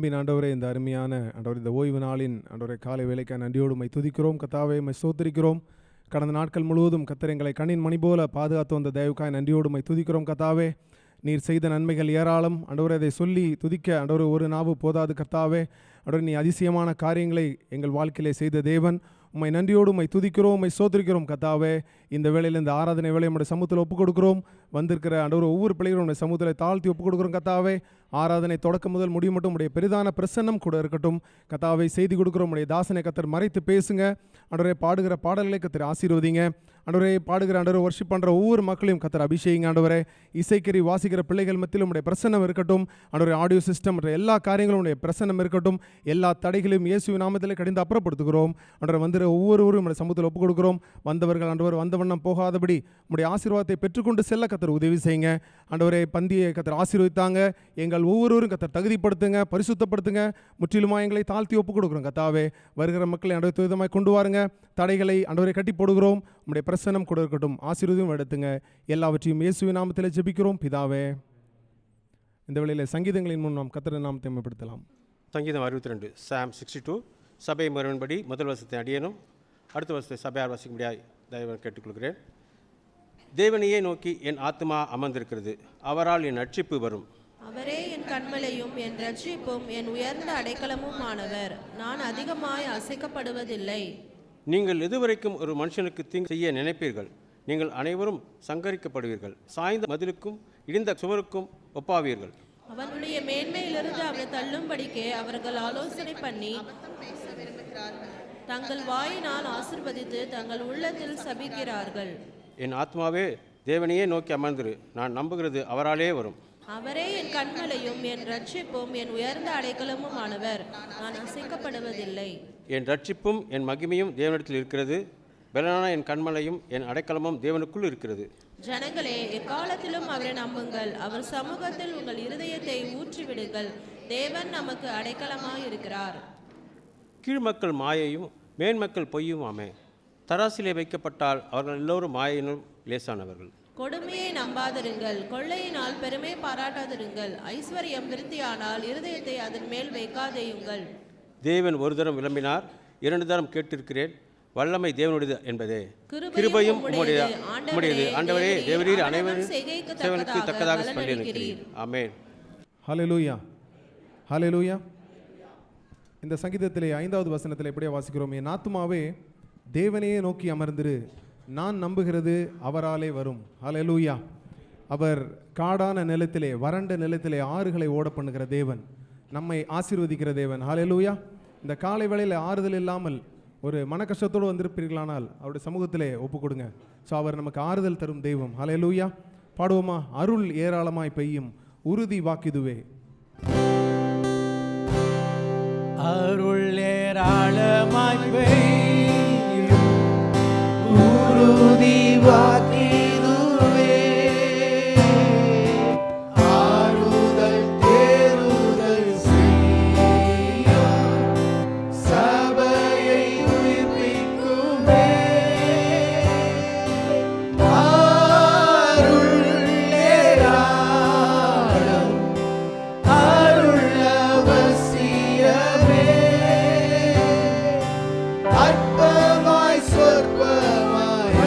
அன்பின் ஆண்டவரே, இந்த அருமையான ஆண்டவர் இந்த ஓய்வு நாளின் ஆண்டவரை காலை வேலைக்காக நன்றியோடு உம்மை துதிக்கிறோம். கர்த்தாவே, உம்மை ஸ்தோத்திரிக்கிறோம். கடந்த நாட்கள் முழுவதும் கர்த்தர் எங்களை கண்ணின் மணி போல பாதுகாத்து வந்த தயவுக்காய் நன்றியோடு உம்மை துதிக்கிறோம். கர்த்தாவே, நீர் செய்த நன்மைகள் ஏராளம். ஆண்டவரே, அதை சொல்லி துதிக்க ஆண்டவரே ஒரு நாவு போதாது. கர்த்தாவே, ஆண்டவரே, நீ அதிசயமான காரியங்களை எங்கள் வாழ்க்கையிலே செய்த தேவன். உம்மை நன்றியோடு உம்மை துதிக்கிறோம், உம்மை ஸ்தோத்திரிக்கிறோம். கர்த்தாவே, இந்த வேளையில் இந்த ஆராதனை வேலை நம்முடைய சமூகத்தில் ஒப்புக் கொடுக்கிறோம். வந்திருக்கிற ஆண்டவரே, ஒவ்வொரு பிள்ளைகளும் நம்முடைய சமூகத்தில் தாழ்த்தி ஒப்புக் கொடுக்கிறோம். கர்த்தாவே, ஆராதனை தொடக்கம் முதல் முடியும் மட்டும் உடைய பெரிதான பிரசன்னம் கூட இருக்கட்டும். கர்த்தாவை செய்தி கொடுக்கிறோம். உடைய தாசனை கர்த்தர் மறைத்து பேசுங்க. ஆண்டவரே, பாடுகிற பாடல்களை கர்த்தர் ஆசீர்வதிங்க. ஆண்டவரே, பாடுகிற ஆண்டவரே, வர்ஷிப் பண்ணுற ஒவ்வொரு மக்களையும் கர்த்தர் அபிஷேகிங்க. ஆண்டவரே, இசைக்கறி வாசிக்கிற பிள்ளைகள் மத்தியில் உடைய பிரசன்னம் இருக்கட்டும். ஆண்டவரே, ஆடியோ சிஸ்டம் மற்ற எல்லா காரியங்களும் உடைய பிரசன்னம் இருக்கட்டும். எல்லா தடைகளையும் இயேசுவின் நாமத்திலே கடிந்து அப்புறப்படுத்துகிறோம். ஆண்டவரே, வந்துற ஒவ்வொருவரும் நம்முடைய சமூகத்தில் ஒப்புக் கொடுக்கிறோம். வந்தவர்கள் ஆண்டவர் வந்த வண்ணம் போகாதபடி உடைய ஆசீர்வாதத்தை பெற்றுக்கொண்டு செல்ல கர்த்தர் உதவி செய்யுங்க. ஆண்டவரே, பந்தியை கர்த்தர் ஆசீர்வதித்தாங்க. எங்கள் ஒவ்வொருவரும் கர்த்தர் தகுதிப்படுத்துங்க, பரிசுத்தப்படுத்துங்க. முற்றிலுமாக எங்களை தாழ்த்தி ஒப்புக் கொடுக்குறோம். கர்த்தாவே, வருகிற மக்களை ஆண்டவர் துரிதமாய் கொண்டு வாருங்க. தடைகளை ஆண்டவரை கட்டி போடுகிறோம். உம்முடைய பிரசன்னம் கூட இருக்கட்டும். ஆசீர்வாதம் எடுத்துங்க. எல்லாவற்றையும் இயேசுவின் நாமத்தில் ஜெபிக்கிறோம் பிதாவே. இந்த வேளையில் சங்கீதங்களின் முன் நாம் கர்த்தரின் நாமத்தை மேம்படுத்தலாம். சங்கீதம் 62 சாம் 62. சபை மறுபடி முதல் வருஷத்தை அடியனும் அடுத்த வருஷத்தை சபையார் வாசிக்கும்படியாய் தயவு கேட்டுக்கொள்கிறேன். தேவனையே நோக்கி என் ஆத்மா அமர்ந்திருக்கிறது, அவரால் என் ரட்சிப்பு வரும். அவரே என் கன்மலையும் என் ரட்சிப்பும் என் உயர்ந்த அடைக்கலமும் ஆனவர். நான் அதிகமாய் அசைக்கப்படுவதில்லை. நீங்கள் எதுவரைக்கும் ஒரு மனுஷனுக்கு தீங்கு செய்ய நினைப்பீர்கள்? நீங்கள் அனைவரும் சங்கரிக்கப்படுவீர்கள். சாய்ந்த மதிலுக்கும் இடிந்த சுவருக்கும் ஒப்பாவீர்கள். அவனுடைய மேன்மையிலிருந்து அவரை தள்ளும்படிக்கே அவர்கள் ஆலோசனை பண்ணி தங்கள் வாயினால் ஆசீர்வதித்து தங்கள் உள்ளத்தில் சபிக்கிறார்கள். என் ஆத்மாவே தேவனையே நோக்கி அமர்ந்திரு, நான் நம்புகிறது அவராலே வரும். அவரே என் கன்மலையும் என் ரட்சிப்பும் என் உயர்ந்த அடைக்கலமும் ஆனவர். நான் அசைக்கப்படுவதில்லை. என் ரட்சிப்பும் என் மகிமையும் தேவனிடத்தில் இருக்கிறது. பலனான என் கன்மலையும் என் அடைக்கலமும் தேவனுக்குள் இருக்கிறது. ஜனங்களே, எக்காலத்திலும் அவரை நம்புங்கள். அவர் சமூகத்தில் உங்கள் இருதயத்தை ஊற்றிவிடுங்கள். தேவன் நமக்கு அடைக்கலமாய் இருக்கிறார். கீழ்மக்கள் மாயையும் மேன்மக்கள் பொய்யும் ஆமே. தராசிலே வைக்கப்பட்டால் அவர்கள் எல்லோரும் மாயினும் லேசானவர்கள். கொடுமையை நம்பாதிருங்கள், கொள்ளையினால் பெருமை பாராட்டாதிருங்கள். ஐஸ்வர்யம் விருத்தியானால் இருதயத்தை அதன் மேல் வைக்காதேயுங்கள். தேவன் ஒரு தரம் விளம்பினார், 2 தரம் கேட்டிருக்கிறேன். வல்லமை தேவனுடையது என்பதே, கிருபையும் உம்முடையது. ஆண்டவரே, தேவரீர் அனைவரும் சேவனுக்கு தக்கதாக பண்ணியிருக்கிறீர். ஆமென். ஹல்லேலூயா, ஹல்லேலூயா. இந்த சங்கீதத்திலே 5வது வசனத்தில் எப்படியே வாசிக்கிறோம்? என் ஆத்துமாவே தேவனையே நோக்கி அமர்ந்திரு, நான் நம்புகிறது அவராலே வரும். ஹல்லேலூயா. அவர் காடான நிலத்திலே, வறண்ட நிலத்திலே ஆறுகளை ஓட பண்ணுகிற தேவன், நம்மை ஆசீர்வதிக்கிற தேவன். ஹல்லேலூயா. இந்த காலை வேளையில் ஆறுதல் இல்லாமல் ஒரு மன கஷ்டத்தோடு வந்திருப்பீர்களானால் அவருடைய சமூகத்திலே ஒப்பு கொடுங்க. ஸோ அவர் நமக்கு ஆறுதல் தரும் தெய்வம். ஹல்லேலூயா. பாடுவோமா? அருள் ஏராளமாய் பெய்யும், உறுதி வாக்கிதுவே. அருள் ஏராளமாய் பெய்யும், உறுதி வாக்கிதுவே. ஆறுதல் தேறுதல் செய்யும், சபையை உயிர்ப்பிக்குமே. அருள் ஏராளம், அருள் அவசியமே. அற்பமாய் சொற்பமாய்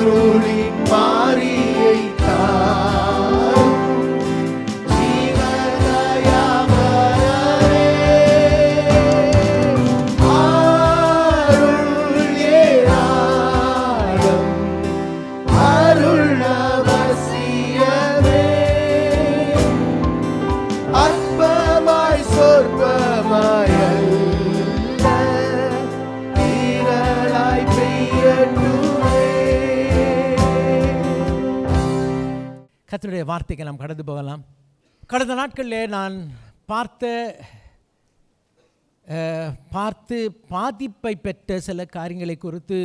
அருளின் மாரியை தாரும் ஜீவதயாமரரே அருள் ஏராளம் அருள் அவசியமே அற்பமாய் சொற்பமாய் அல்ல திரளாய் பெய்யட்டுமே. கர்த்தருடைய வார்த்தைக்கு நாம் கடந்து போகலாம். கடந்த நாட்களில் நான் பார்த்து பாதிப்பை பெற்ற சில காரியங்களை குறித்து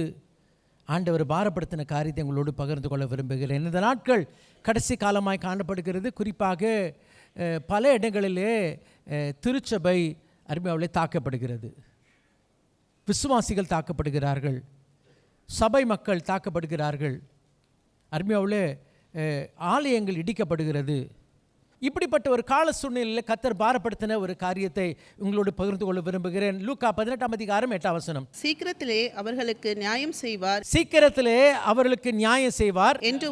ஆண்டவர் பாரப்படுத்தின காரியத்தை உங்களோடு பகிர்ந்து கொள்ள விரும்புகிறேன். இந்த நாட்கள் கடைசி காலமாய் காணப்படுகிறது. குறிப்பாக பல இடங்களிலே திருச்சபை அருமையாவிலே தாக்கப்படுகிறது. விசுவாசிகள் தாக்கப்படுகிறார்கள், சபை மக்கள் தாக்கப்படுகிறார்கள், அருமையாவிலே ஆலயங்கள் இடிக்கப்படுகிறது. இப்படிப்பட்ட ஒரு கால சூழ்நிலையில் கர்த்தர் பாரப்படுத்தின ஒரு காரியத்தை உங்களோடு பகிர்ந்து கொள்ள விரும்புகிறேன். லூக்கா 18:8 சீக்கிரத்திலே அவர்களுக்கு நியாயம் செய்வார், சீக்கிரத்திலே அவர்களுக்கு நியாயம் செய்வார் என்று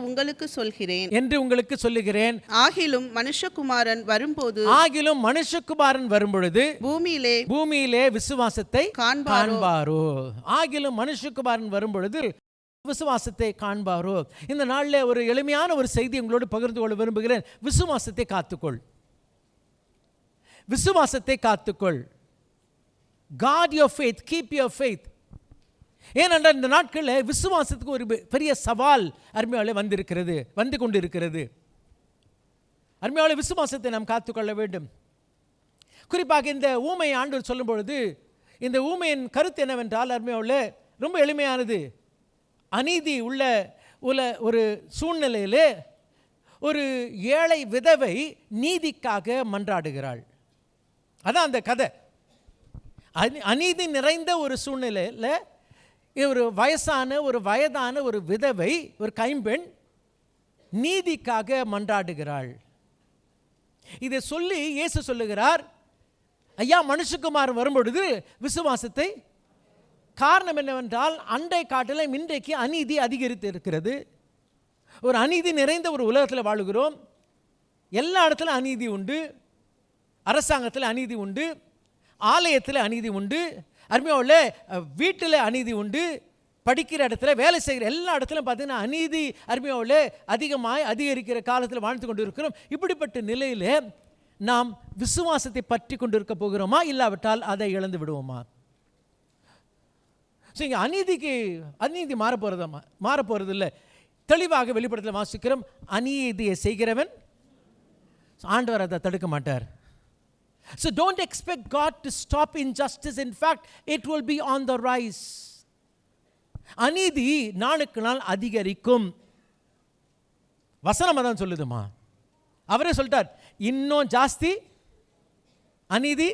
உங்களுக்கு சொல்லுகிறேன். ஆகிலும் மனுஷகுமாரன் வரும்பொழுது பூமியிலே விசுவாசத்தை காண்பாரோ. ஆகிலும் மனுஷகுமாரன் வரும்பொழுது விசுவாசத்தை காண்பாரோ. இந்த நாளில் ஒரு எளிமையான ஒரு செய்தி உங்களோடு பகிர்ந்து கொள்ள விரும்புகிறேன். விசுவாசத்தை காத்துக்கொள். God your faith, keep your faith. ஏனென்றால் இந்த நாட்களில் விசுவாசத்துக்கு ஒரு பெரிய சவால் அருமையாலே வந்து கொண்டிருக்கிறது. அருமையாலே விசுவாசத்தை நாம் காத்துக்கொள்ள வேண்டும். குறிப்பாக இந்த ஊமையை ஆண்டவர் சொல்லும் பொழுது இந்த ஊமையின் கருத்து என்னவென்றால் அருமையாலே ரொம்ப எளிமையானது. அநீதி உள்ள ஒரு சூழ்நிலையிலே ஒரு ஏழை விதவை நீதிக்காக மன்றாடுகிறாள். அதான் அந்த கதை. அநீதி நிறைந்த ஒரு சூழ்நிலையில் ஒரு வயதான ஒரு விதவை, ஒரு கைம்பெண் நீதிக்காக மன்றாடுகிறாள். இதை சொல்லி இயேசு சொல்லுகிறார், ஐயா மனுஷகுமாரன் வரும்பொழுது விசுவாசத்தை. காரணம் என்னவென்றால் அண்டை காட்டிலும் இன்றைக்கு அநீதி அதிகரித்து இருக்கிறது. ஒரு அநீதி நிறைந்த ஒரு உலகத்தில் வாழுகிறோம். எல்லா இடத்துல அநீதி உண்டு. அரசாங்கத்தில் அநீதி உண்டு, ஆலயத்தில் அநீதி உண்டு, அருமையாவுள்ள வீட்டில் அநீதி உண்டு, படிக்கிற இடத்துல வேலை செய்கிற எல்லா இடத்துலையும் பார்த்தீங்கன்னா அநீதி அருமையாவுள்ள அதிகரிக்கிற காலத்தில் வாழ்ந்து கொண்டு இருக்கிறோம். இப்படிப்பட்ட நிலையில் நாம் விசுவாசத்தை பற்றி கொண்டு இருக்க போகிறோமா, இல்லாவிட்டால் அதை இழந்து விடுவோமா? ஸோ இங்கே அநீதி மாறப்போகிறது இல்லை. தெளிவாக வெளிப்படத்தில் வாசிக்கிறோம், அநீதியை செய்கிறவன் ஆண்டவர் அதை தடுக்க மாட்டார். So don't expect God to stop injustice. In fact, it will be on the rise. அநீதி நாளுக்கு நாள் அதிகரிக்கும். வசனம் அதான் சொல்லுதுமா. அவரே சொல்லிட்டார், இன்னும் ஜாஸ்தி அநீதி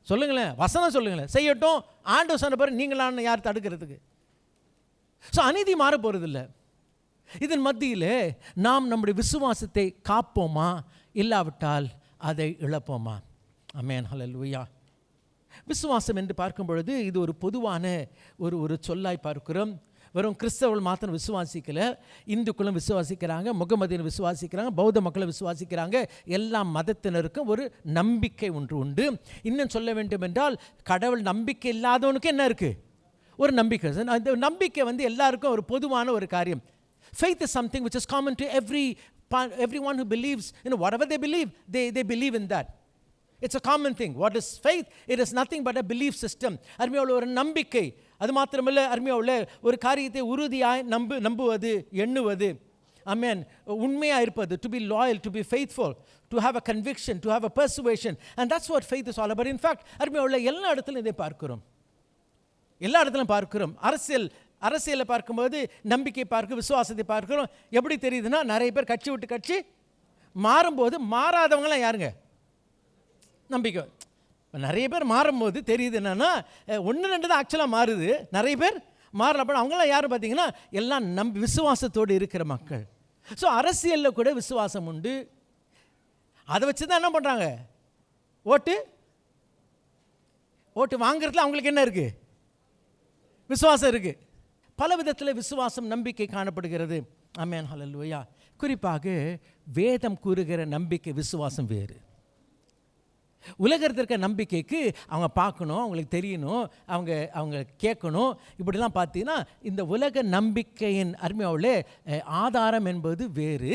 சொல்லுங்களேன், வசனம் சொல்லுங்களேன், செய்யட்டும். ஆண்டவர் சொன்ன பிறகு நீங்களான யார் தடுக்கிறதுக்கு? ஸோ அநீதி மாற போகிறதில்லை. இதன் மத்தியில் நாம் நம்முடைய விசுவாசத்தை காப்போமா, இல்லாவிட்டால் அதை இழப்போமா? ஆமென், ஹல்லேலூயா. விசுவாசம் என்று பார்க்கும் பொழுது இது ஒரு பொதுவான ஒரு சொல்லாய் பார்க்கிறோம். வெறும் கிறிஸ்தவர்கள் மாத்திரம் விசுவாசிக்கல, இந்துக்களும் விசுவாசிக்கிறாங்க, முகமதியன் விசுவாசிக்கிறாங்க, பௌத்த மக்களும் விசுவாசிக்கிறாங்க. எல்லா மதத்தினருக்கும் ஒரு நம்பிக்கை ஒன்று உண்டு. இன்னும் சொல்ல வேண்டும் என்றால் கடவுள் நம்பிக்கை இல்லாதவனுக்கு என்ன இருக்குது? ஒரு நம்பிக்கை. அந்த நம்பிக்கை எல்லாருக்கும் ஒரு பொதுவான ஒரு காரியம். Faith is something which is common to everyone who believes, whatever they believe, they believe in that. It's a common thing. What is faith? It is nothing but a belief system. அருமையாவுள்ள ஒரு நம்பிக்கை. அது மாத்திரமல்ல, அருமையாவுள்ள ஒரு காரியத்தை உறுதியாய் நம்புவது, எண்ணுவது. Amen. உண்மையாக இருப்பது, to be loyal, to be faithful, to have a conviction, to have a persuasion. And that's what faith is all about. In fact, அருமையாவுள்ள எல்லா இடத்துலையும் இதை பார்க்கிறோம். எல்லா இடத்துலையும் பார்க்கிறோம். அரசியலை பார்க்கும்போது நம்பிக்கை விசுவாசத்தை பார்க்கிறோம். எப்படி தெரியுதுன்னா, நிறைய பேர் கட்சி விட்டு கட்சி மாறும்போது மாறாதவங்களாம் யாருங்க? நம்பிக்கை. நிறைய பேர் மாறும்போது தெரியுது என்னன்னா, 1-2 தான் ஆக்சுவலாக மாறுது. நிறைய பேர் மாறப்போ அவங்களாம் யாரும் பார்த்தீங்கன்னா எல்லாம் விசுவாசத்தோடு இருக்கிற மக்கள். ஸோ அரசியலில் கூட விசுவாசம் உண்டு. அதை வச்சு தான் என்ன பண்ணுறாங்க? ஓட்டு வாங்குறதுல அவங்களுக்கு என்ன இருக்குது? விசுவாசம் இருக்குது. பல விதத்தில் விசுவாசம் நம்பிக்கை காணப்படுகிறது. ஆமென், ஹல்லேலூயா. குறிப்பாக வேதம் கூறுகிற நம்பிக்கை விசுவாசம் வேறு. உலகத்தில் இருக்க நம்பிக்கைக்கு அவங்க பார்க்கணும், அவங்களுக்கு தெரியணும், அவங்க கேட்கணும். இப்படிலாம் பார்த்தீங்கன்னா இந்த உலக நம்பிக்கையின் அருமையாவுள்ளே ஆதாரம் என்பது வேறு,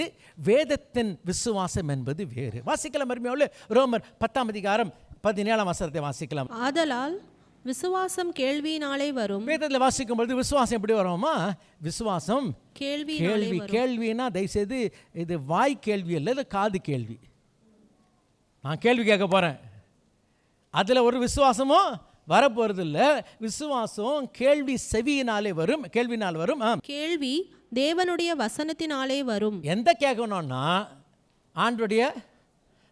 வேதத்தின் விசுவாசம் என்பது வேறு. வாசிக்கலாம் அருமையாவுள்ளே ரோமர் 10:17 வாசிக்கலாம். ஆதலால் விசுவாசம் கேள்வியினாலே வரும். வேதத்தில் வாசிக்கும் பொழுது விசுவாசம் எப்படி வருமா? விசுவாசம் கேள்வி. கேள்வினா தயவுசெய்து இது வாய் கேள்வி இல்லை, இது காது கேள்வி. நான் கேள்வி கேட்க போகிறேன், அதில் ஒரு விசுவாசமும் வரப்போகிறது இல்லை. விசுவாசம் கேள்வி செவியினாலே வரும், கேள்வினால் வரும். கேள்வி தேவனுடைய வசனத்தினாலே வரும். எந்த கேட்கணும்னா ஆண்டுடைய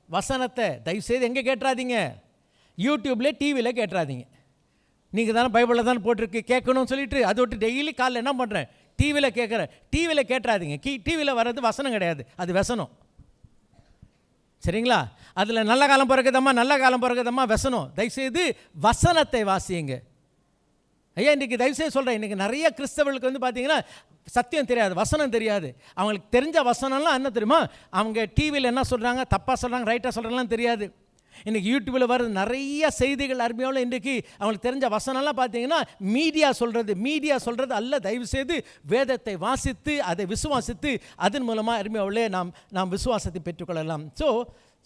வசனத்தை. தயவுசெய்து எங்கே கேட்டுறாதீங்க? யூடியூப்ல டிவியில் கேட்டுறாதீங்க. நீங்கள் தானே பைபிளில் தானே போட்டிருக்கு கேட்கணும்னு சொல்லிட்டு அதை விட்டு டெய்லி காலைல என்ன பண்ணுறேன்? டிவியில் கேட்குறேன். டிவியில் கேட்டுறாதீங்க. டிவியில் வர்றது வசனம் கிடையாது, அது வசனம். சரிங்களா? அதில் நல்ல காலம் பிறகுதம்மா வசனம். தயவுசெய்து வசனத்தை வாசியுங்க. ஐயா, இன்றைக்கி தயவுசெய்து சொல்கிறேன், இன்றைக்கி நிறைய கிறிஸ்தவர்களுக்கு வந்து பார்த்தீங்கன்னா சத்தியம் தெரியாது, வசனம் தெரியாது. அவங்களுக்கு தெரிஞ்ச வசனம்லாம் என்ன தெரியுமா? அவங்க டிவியில் என்ன சொல்கிறாங்க, தப்பாக சொல்கிறாங்க, ரைட்டாக சொல்கிறாங்கலாம் தெரியாது. இன்றைக்கி யூடியூப்பில் வர்றது நிறைய செய்திகள் அருமையாவில் இன்றைக்கி அவங்களுக்கு தெரிஞ்ச வசனம்லாம் பார்த்தீங்கன்னா மீடியா சொல்கிறது அல்ல. தயவுசெய்து வேதத்தை வாசித்து அதை விசுவாசித்து அதன் மூலமாக அருமையாவிலே நாம் விசுவாசத்தை பெற்றுக்கொள்ளலாம்.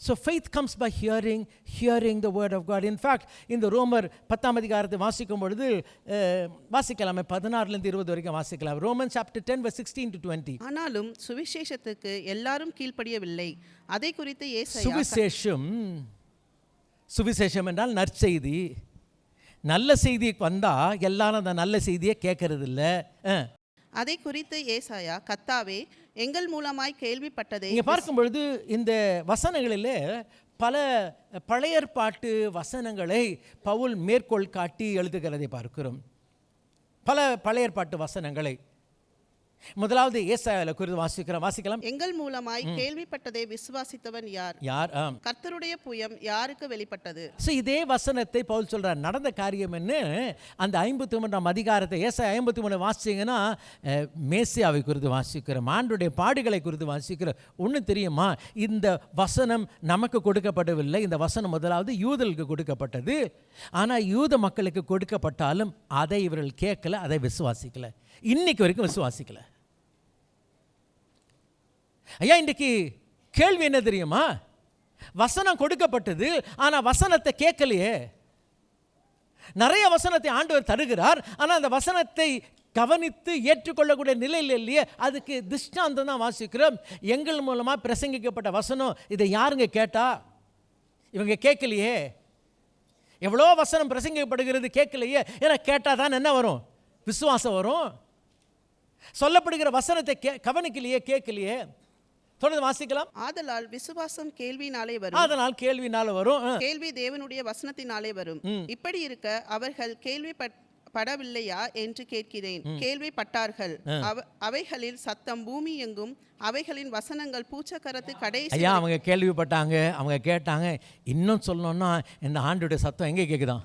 So faith comes by hearing the word of God. In fact, இந்த ரோமர் 10 வாசிக்கும் பொழுது வாசிக்கலாமே, 16-20 வரைக்கும் வாசிக்கலாம். Roman chapter 10:16-20. ஆனாலும் சுவிசேஷத்துக்கு எல்லாரும் கீழ்ப்படியவில்லை. அதை குறித்து சுவிசேஷம் என்றால் நற்செய்தி. நல்ல செய்தி வந்தால் எல்லாரும் அந்த நல்ல செய்தியை கேட்கறது இல்லை. அதை குறித்து ஏசாயா, கர்த்தாவே எங்கள் மூலமாய் கேள்விப்பட்டதை. இங்கே பார்க்கும் பொழுது இந்த வசனங்களிலே பல பழைய ஏற்பாட்டு வசனங்களை பவுல் மேற்கோள் காட்டி எழுதுகிறதை பார்க்கிறோம். பல பழைய ஏற்பாட்டு வசனங்களை. முதலாவது ஏசாயாவில் குறித்து வாசிக்கலாம். எங்கள் மூலமாய் கேள்விப்பட்டதை விசுவாசித்தவன் யார்? கர்த்தருடைய புயம் யாருக்கு வெளிப்பட்டது? இதே வசனத்தை பவுல் சொல்றார். நடந்த காரியம் என்ன? அந்த 53ஆம் அதிகாரத்தை ஏசாயா 53 வாசிங்கன்னா மேசியாவை குறித்து வாசிக்கிறோம், ஆண்டுடைய பாடுகளை குறித்து வாசிக்கிறோம். ஒன்று தெரியுமா? இந்த வசனம் நமக்கு கொடுக்கப்படவில்லை. இந்த வசனம் முதலாவது யூதர்களுக்கு கொடுக்கப்பட்டது. ஆனால் யூத மக்களுக்கு கொடுக்கப்பட்டாலும் அதை இவர்கள் கேட்கல, அதை விசுவாசிக்கல, இன்னைக்கு வரைக்கும் விசுவாசிக்கல. ஐயா, இன்றைக்கு கேள்வி என்ன தெரியுமா? வசனம் கொடுக்கப்பட்டது, ஆனால் வசனத்தை கேட்கலையே. நிறைய வசனத்தை ஆண்டவர் தருகிறார், ஆனால் அந்த வசனத்தை கவனித்து ஏற்றுக்கொள்ளக்கூடிய நிலையில் இல்லையே. அதுக்கு திஷ்டாந்தம் தான் வாசிக்கிறோம். எங்கள் மூலமாக பிரசங்கிக்கப்பட்ட வசனம் இதை யாருங்க கேட்டா? இவங்க கேட்கலையே. எவ்வளோ வசனம் பிரசங்கிக்கப்படுகிறது, கேட்கலையே. ஏன்னா கேட்டால் தான் என்ன வரும்? விசுவாசம் வரும். சொல்லப்படுகிற வசனத்தை கவனிக்கலையே, கேட்கலையே. தொடர்ந்து வாசிக்கலாம். ஆதலால் விசுவாசம் கேள்வினாலே வரும். கேள்வி தேவனுடைய வசனத்தினாலே வரும். இப்படி இருக்க அவர்கள் கேள்விப்படவில்லையா என்று கேட்கிறேன். கேள்விப்பட்டார்கள். அவைகளில் சத்தம் பூமி எங்கும், அவைகளின் வசனங்கள் பூச்சக்கரத்து கடைசி. ஐயா, அவங்க கேள்விப்பட்டாங்க, அவங்க கேட்டாங்க. இன்னும் சொல்லணும்னா இந்த ஆண்டுடைய சத்தம் எங்கே கேட்குதான்?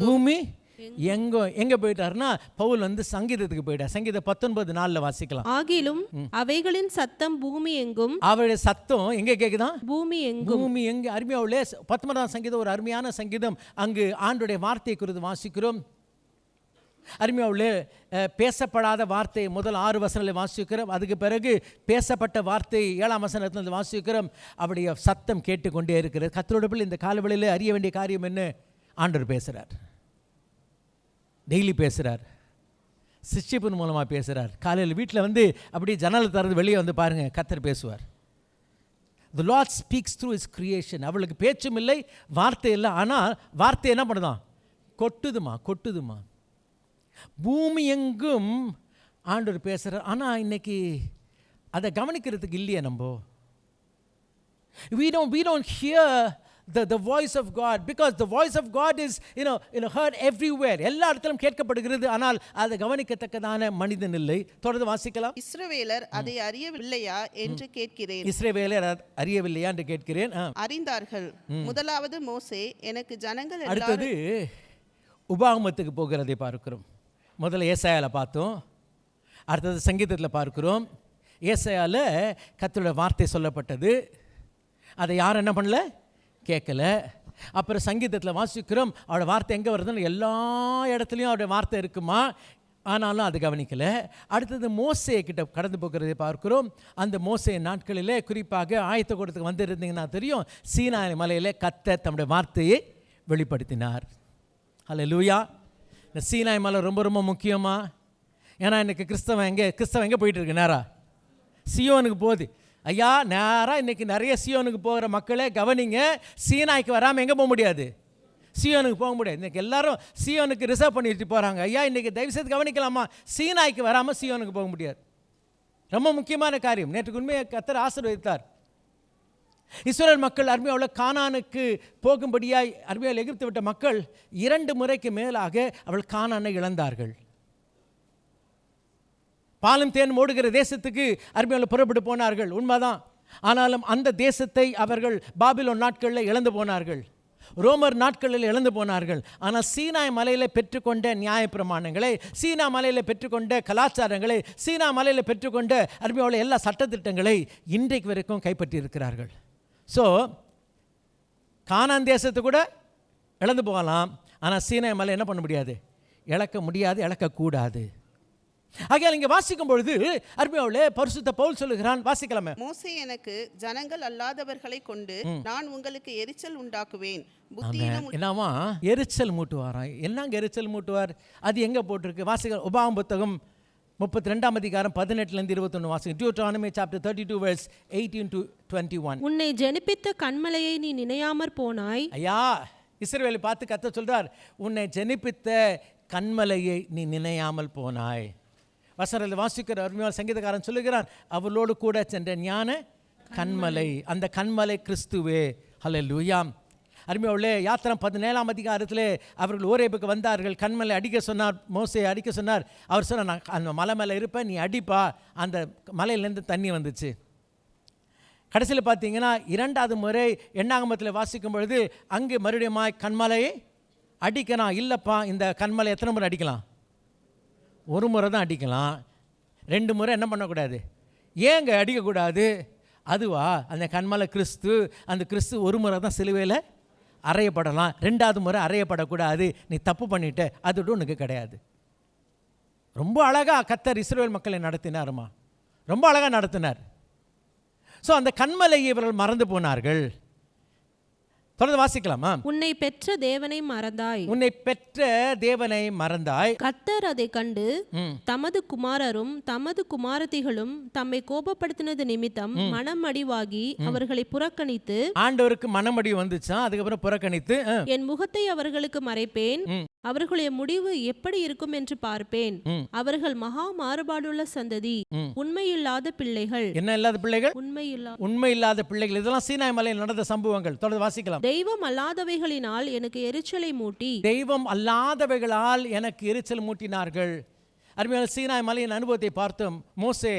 பூமி எங்க போயிட்டாருன்னா பவுல் வந்து சங்கீதத்துக்கு போயிட்டார். சங்கீதம் 19:4 வாசிக்கலாம். ஆகிலும் அவைகளின் சத்தம் பூமி எங்கும், அவருடைய சத்தம் எங்க கேக்குதான்? பூமி எங்கு. அருமையாவுலே 19ஆம் சங்கீதம் ஒரு அருமையான சங்கீதம். அங்கு ஆண்டுடைய வார்த்தையை குறித்து வாசிக்கிறோம். அருமையாவுலே பேசப்படாத வார்த்தை முதல் 6 வசனங்களை வாசிக்கிறோம். அதுக்கு பிறகு பேசப்பட்ட வார்த்தை 7ஆம் வசனத்தில் வாசிக்கிறோம். அவருடைய சத்தம் கேட்டுக்கொண்டே இருக்கிறது. கர்த்தருடைய பிள்ளை இந்த காலவெளியில் அறிய வேண்டிய காரியம் என்ன? ஆண்டவர் பேசுகிறார், டெய்லி பேசுகிறார், சிஷ்டிப்பின் மூலமாக பேசுகிறார். காலையில் வீட்டில் வந்து அப்படியே ஜன்னல் திறந்து வெளியே வந்து பாருங்கள், கர்த்தர் பேசுவார். The Lord speaks through His creation. அவளுக்கு பேச்சும் இல்லை, வார்த்தை இல்லை. ஆனால் வார்த்தை என்ன பண்ணுதான்? கொட்டுதுமா. பூமி எங்கும் ஆண்டவர் பேசுகிறார். ஆனால் இன்னைக்கு அதை கவனிக்கிறதுக்கு இல்லையே நம்ம. We don't hear the voice of God, because the voice of God is heard everywhere. எல்லா இடத்திலும் கேட்கப்படுகிறது. ஆனால் அதை கவனிக்கத்தக்கதான மனிதன் இல்லை. தொடர்ந்து வாசிக்கலாம். இஸ்ரவேலர் அதை அறியவில்லையா என்று கேட்கிறேன். இஸ்ரவேலர் அறியவில்லையா என்று கேட்கிறேன். அறிந்தார்கள். முதலாவது மோசே எனக்கு ஜனங்கள். அடுத்தது உபாகமத்துக்கு போகிறதை பார்க்கிறோம். முதல்ல ஏசாயால பார்த்தோம், அடுத்தது சங்கீதத்தில் பார்க்கிறோம், ஏசாயால கர்த்தருடைய வார்த்தை சொல்லப்பட்டது, அதை யாரும் என்ன பண்ணல, கேட்கல. அப்புறம் சங்கீதத்தில் வாசிக்கிறோம், அவருடைய வார்த்தை எங்கே வருதுன்னு எல்லா இடத்துலையும் அவருடைய வார்த்தை இருக்குமா, ஆனாலும் அது கவனிக்கலை. அடுத்தது மோசே கிட்ட கடந்து போகிறதை பார்க்கிறோம். அந்த மோசே நாட்களிலே குறிப்பாக ஆயத்த கூடத்துக்கு வந்திருந்தீங்கன்னா தெரியும், சீனாய் மலையிலே கர்த்தர் தம்முடைய வார்த்தையை வெளிப்படுத்தினார். ஹல்லேலூயா. இந்த சீனாய் மலை ரொம்ப ரொம்ப முக்கியமா, ஏன்னா இன்றைக்கி கிறிஸ்தவன் எங்கே போயிட்டு இருக்கு, நேராக சியோனுக்கு போகுது. ஐயா, நேராக இன்றைக்கி நிறைய சியோனுக்கு போகிற மக்களே கவனிங்க, சீனாய்க்கு வராமல் எங்கே போக முடியாது, சியோனுக்கு போக முடியாது. இன்றைக்கி எல்லாரும் சியோனுக்கு ரிசர்வ் பண்ணிட்டு போகிறாங்க. ஐயா, இன்றைக்கி தயவுசெய்து கவனிக்கலாமா, சீனாய்க்கு வராமல் சியோனுக்கு போக முடியாது. ரொம்ப முக்கியமான காரியம். நேற்றுக்கு உண்மையை கர்த்தர் ஆசீர்வதித்தார். இஸ்ரவேல் மக்கள் அருமையாவில் கானானுக்கு போகும்படியாய் அருமையால் எகிப்து விட்ட மக்கள் 2 முறைக்கு மேலாக அவள் கானானை இழந்தார்கள். பாலும் தேன் ஓடுகிற தேசத்துக்கு அருமையால் புறப்பட்டு போனார்கள், உண்மைதான். ஆனாலும் அந்த தேசத்தை அவர்கள் பாபிலோன் நாட்களில் இழந்து போனார்கள், ரோமர் நாட்களில் இழந்து போனார்கள். ஆனால் சீனாய் மலையில் பெற்றுக்கொண்ட நியாயப்பிரமாணங்களை, சீனா மலையில் பெற்றுக்கொண்ட கலாச்சாரங்களை, சீனா மலையில் பெற்றுக்கொண்ட அருமையாவில் எல்லா சட்டத்திட்டங்களை இன்றைக்கு வரைக்கும் கைப்பற்றி இருக்கிறார்கள். ஸோ கானான் தேசத்தை கூட இழந்து போகலாம், ஆனால் சீனாய் மலை என்ன பண்ண முடியாது, இழக்க முடியாது, இழக்கக்கூடாது. ஆகையால் இங்கே வாசிக்கும் பொழுது அருமையாவிலே பரிசுத்த பவுல் சொல்லுகிறான், வாசிக்கலாமே. மோசே எனக்கு ஜனங்கள் அல்லாதவர்களை கொண்டு நான் உங்களுக்கு எரிச்சல் உண்டாக்குவேன், என்னவா எரிச்சல் மூட்டுவாராம். என்னங்க எரிச்சல் மூட்டுவார், அது எங்கே போட்டிருக்கு, வாசிக்க உபாகமம் புத்தகம் 32ஆம் அதிகாரம் 18லேருந்து 21 வாசிங்க. Deuteronomy chapter 32 verse 18 to 21. உன்னை ஜெனிப்பித்த கன்மலையை நீ நினையாமற் போனாய். ஐயா, இஸ்ரவேலை பார்த்து கர்த்தர் சொல்றார், உன்னை ஜெனிப்பித்த கன்மலையை நீ நினையாமல் போனாய். வசனத்தில் வாசிக்கிற அருமையான சங்கீதக்காரன் சொல்லுகிறான், அவளோடு கூட சென்ற ஞான கன்மலை, அந்த கன்மலை கிறிஸ்துவே. ஹல்லேலூயா. அருமையாவுள்ளே யாத்திரம் 17ஆம் அதிகாரத்தில் அவர்கள் ஓரேபுக்கு வந்தார்கள். கண்மலை அடிக்க சொன்னார், மோசே அடிக்க சொன்னார். அவர் சொன்னார், நான் அந்த மலை மேலே இருப்பேன், நீ அடிப்பா. அந்த மலையிலேருந்து தண்ணி வந்துச்சு. கடைசியில் பார்த்தீங்கன்னா 2வது முறை எண்ணாகமத்தில் வாசிக்கும் பொழுது அங்கே மறுபடியும் கண்மலையை அடிக்கலாம். இல்லைப்பா, இந்த கண்மலை எத்தனை முறை அடிக்கலாம், 1 முறை தான் அடிக்கலாம், 2 முறை என்ன பண்ணக்கூடாது, ஏங்க அடிக்கக்கூடாது, அதுவா அந்த கண்மலை கிறிஸ்து, அந்த கிறிஸ்து 1 முறை தான் சிலுவையில் அறையப்படலாம், 2வது முறை அறையப்படக்கூடாது, நீ தப்பு பண்ணிட்ட, அது உனக்கு கிடையாது. ரொம்ப அழகாக கர்த்தர் இஸ்ரவேல் மக்களை நடத்தினாருமா, ரொம்ப அழகாக நடத்தினார். ஸோ அந்த கண்மலையை இவர்கள் மறந்து போனார்கள். தொடர்ந்து வாசிக்கலாமா. உன்னை பெற்ற தேவனை மறந்தாய், உன்னை பெற்ற தேவனை மறந்தாய். கர்த்தர் அதை கண்டு தமது குமாரரும் தமது குமாரத்திகளும் தம்மை கோபப்படுத்தினது நிமித்தம் மனமடிவாகி அவர்களை புறக்கணித்து, ஆண்டவருக்கு மனமடி வந்துச்சா, அதுக்கப்புறம் புறக்கணித்து, என் முகத்தை அவர்களுக்கு மறைப்பேன், அவர்களுடைய முடிவு எப்படி இருக்கும் என்று பார்ப்பேன், அவர்கள் மகா மாறுபாடுள்ள சந்ததி, உண்மையில்லாத பிள்ளைகள். என்ன இல்லாத பிள்ளைகள், உண்மை இல்லாத பிள்ளைகள். இதெல்லாம் சீனாய் மலையில் நடந்த சம்பவங்கள். தொடர்ந்து வாசிக்கலாம். தெய்வம் அல்லாதவைகளினால் எனக்கு எரிச்சலை மூட்டி, தெய்வம் அல்லாதவைகளால் எனக்கு எரிச்சல் மூட்டினார்கள். அருமையான சீனாய் மலையின் அனுபவத்தை பார்த்தோம். மோசே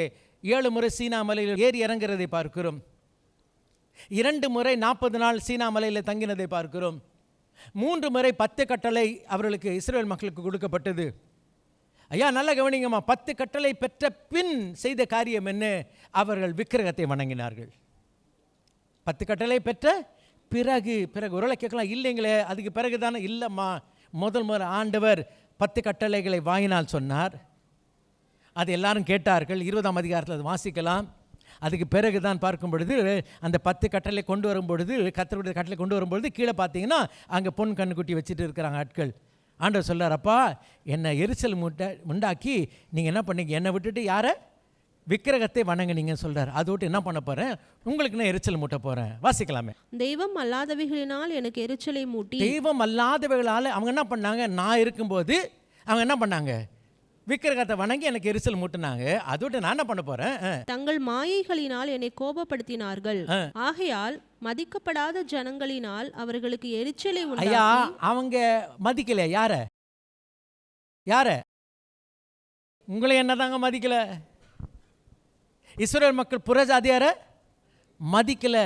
7 முறை சீனா மலையில் ஏறி இறங்குறதை பார்க்கிறோம். 2 முறை 40 நாள் சீனா மலையில் தங்கினதை பார்க்கிறோம். 3 முறை 10 கட்டளை அவர்களுக்கு இஸ்ரவேல் மக்களுக்கு கொடுக்கப்பட்டது. ஐயா, நல்ல கவனிங்கம்மா, 10 கட்டளை பெற்ற பின் செய்த காரியம் என்ன, அவர்கள் விக்கிரகத்தை வணங்கினார்கள். 10 கட்டளை பெற்ற பிறகு ஒருவேளை கேட்கலாம், இல்லைங்களே அதுக்கு பிறகு தானே. இல்லைம்மா, முதல் முறை ஆண்டவர் 10 கட்டளைகளை வாயினால் சொன்னார், அது எல்லாரும் கேட்டார்கள். 20ஆம் அதிகாரத்தில் அது வாசிக்கலாம். அதுக்கு பிறகு தான் பார்க்கும் பொழுது அந்த 10 கட்டளை கொண்டு வரும்பொழுது, கர்த்தருடைய கட்டளை கொண்டு வரும்பொழுது கீழே பார்த்தீங்கன்னா அங்கே பொன் கண்ணுக்குட்டி வச்சுட்டு இருக்கிறாங்க ஆட்கள். ஆண்டவர் சொல்கிறார், அப்பா என்னை எரிச்சல் உண்டாக்கி நீங்கள் என்ன பண்ணீங்க, என்னை விட்டுட்டு யாரை, விக்கிரகத்தை வணங்குனீங்கன்னு சொல்கிறார். அதை விட்டு என்ன பண்ண போகிறேன், உங்களுக்கு நான் எரிச்சல் மூட்ட போகிறேன். வாசிக்கலாமே. தெய்வம் அல்லாதவைகளினால் எனக்கு எரிச்சலை மூட்டி, தெய்வம் அல்லாதவைகளால் அவங்க என்ன பண்ணாங்க, நான் இருக்கும்போது அவங்க என்ன பண்ணாங்க, விக்கிரகத்தை வணங்கி எனக்கு எரிச்சல் மூட்டினாங்க. அதை விட்டு நான் என்ன பண்ண போகிறேன், தங்கள் மாயைகளினால் என்னை கோபப்படுத்தினார்கள், ஆகையால் மதிக்கப்படாத ஜனங்களினால் அவர்களுக்கு எரிச்சலை உண்டாக்கி. ஐயா, அவங்க மதிக்கல. யார உங்களை என்னதாங்க மதிக்கல. இஸ்ரவேல் மக்கள் புறஜாதியார மதிக்கல.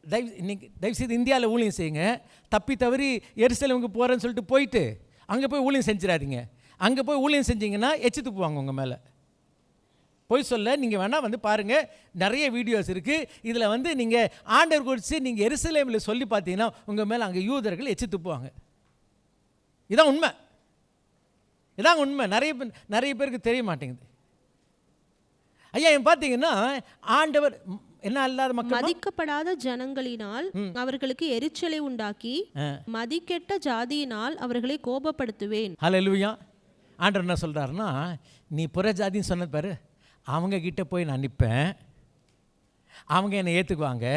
தயவுசெய்து இந்தியாவில் ஊழியம் செய்யுங்க. தப்பி தவறி எருசலேமுக்கு போகிறேன்னு சொல்லிட்டு போயிட்டு அங்கே போய் ஊழியம் செஞ்சிடாதீங்க. அங்கே போய் ஊழியம் செஞ்சீங்கன்னா எச்சு துப்புவாங்க உங்கள் மேலே. போய் சொல்ல நீங்கள் வேணால் வந்து பாருங்கள், நிறைய வீடியோஸ் இருக்குது. இதில் வந்து நீங்கள் ஆண்டவர் குறித்து நீங்கள் எருசலேமில் சொல்லி பார்த்தீங்கன்னா உங்கள் மேலே அங்கே யூதர்கள் எச்சு துப்புவாங்க. இதான் உண்மை, இதான் உண்மை. நிறைய பேருக்கு தெரிய மாட்டேங்குது. ஐயா பார்த்தீங்கன்னா ஆண்டவர் என்ன இல்லாத மக்கள், மதிக்கப்படாத ஜனங்களினால் அவர்களுக்கு எரிச்சலை உண்டாக்கி மதிக்கெட்ட ஜாதியினால் அவர்களை கோபப்படுத்துவேன். ஹல்லேலூயா. ஆண்டவர் என்ன சொல்கிறாருன்னா, நீ புறஜாதின்னு சொன்னது பாரு, அவங்க கிட்ட போய் நான் நிற்பேன், அவங்க என்னை ஏற்றுக்குவாங்க,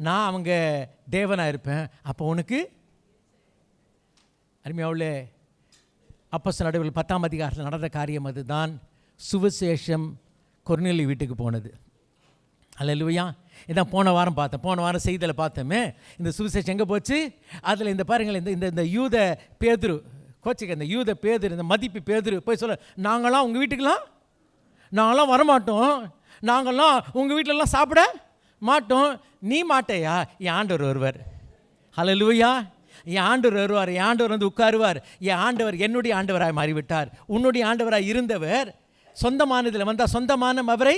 நான் அவங்க தேவனாக இருப்பேன். அப்போ உனக்கு அருமையாவுள்ளே அப்போஸ்தலர் நடவடிக்கைகள் 10ஆம் அதிகாரத்தில் நடந்த காரியம் அதுதான். சுவிசேஷம் கொர்நேலியு வீட்டுக்கு போனது. ஹல்லேலூயா. இதான் போன வாரம் செய்தியில் பார்த்தோமே. இந்த சுவிசேஷம் எங்கே போச்சு? அதில் இந்த பாருங்கள், இந்த யூத பேதுரு கோச்சிக்க, இந்த யூத பேதுரு, இந்த மதிப்பு பேதுரு போய் சொல்ல, நாங்களாம் உங்கள் வீட்டுக்கெலாம் நாங்களாம் வரமாட்டோம், நாங்கள்லாம் உங்கள் வீட்டிலலாம் சாப்பிட மாட்டோம். நீ மாட்டேயா? என் ஆண்டவர் வருவார். ஹல்லேலூயா. என் ஆண்டவர் வருவார், என் ஆண்டவர் வந்து உட்காருவார். என் ஆண்டவர் என்னுடைய ஆண்டவராய் மாறிவிட்டார். உன்னுடைய ஆண்டவராய் இருந்தவர் சொந்தமானதில் வந்தால் சொந்தமான அவரை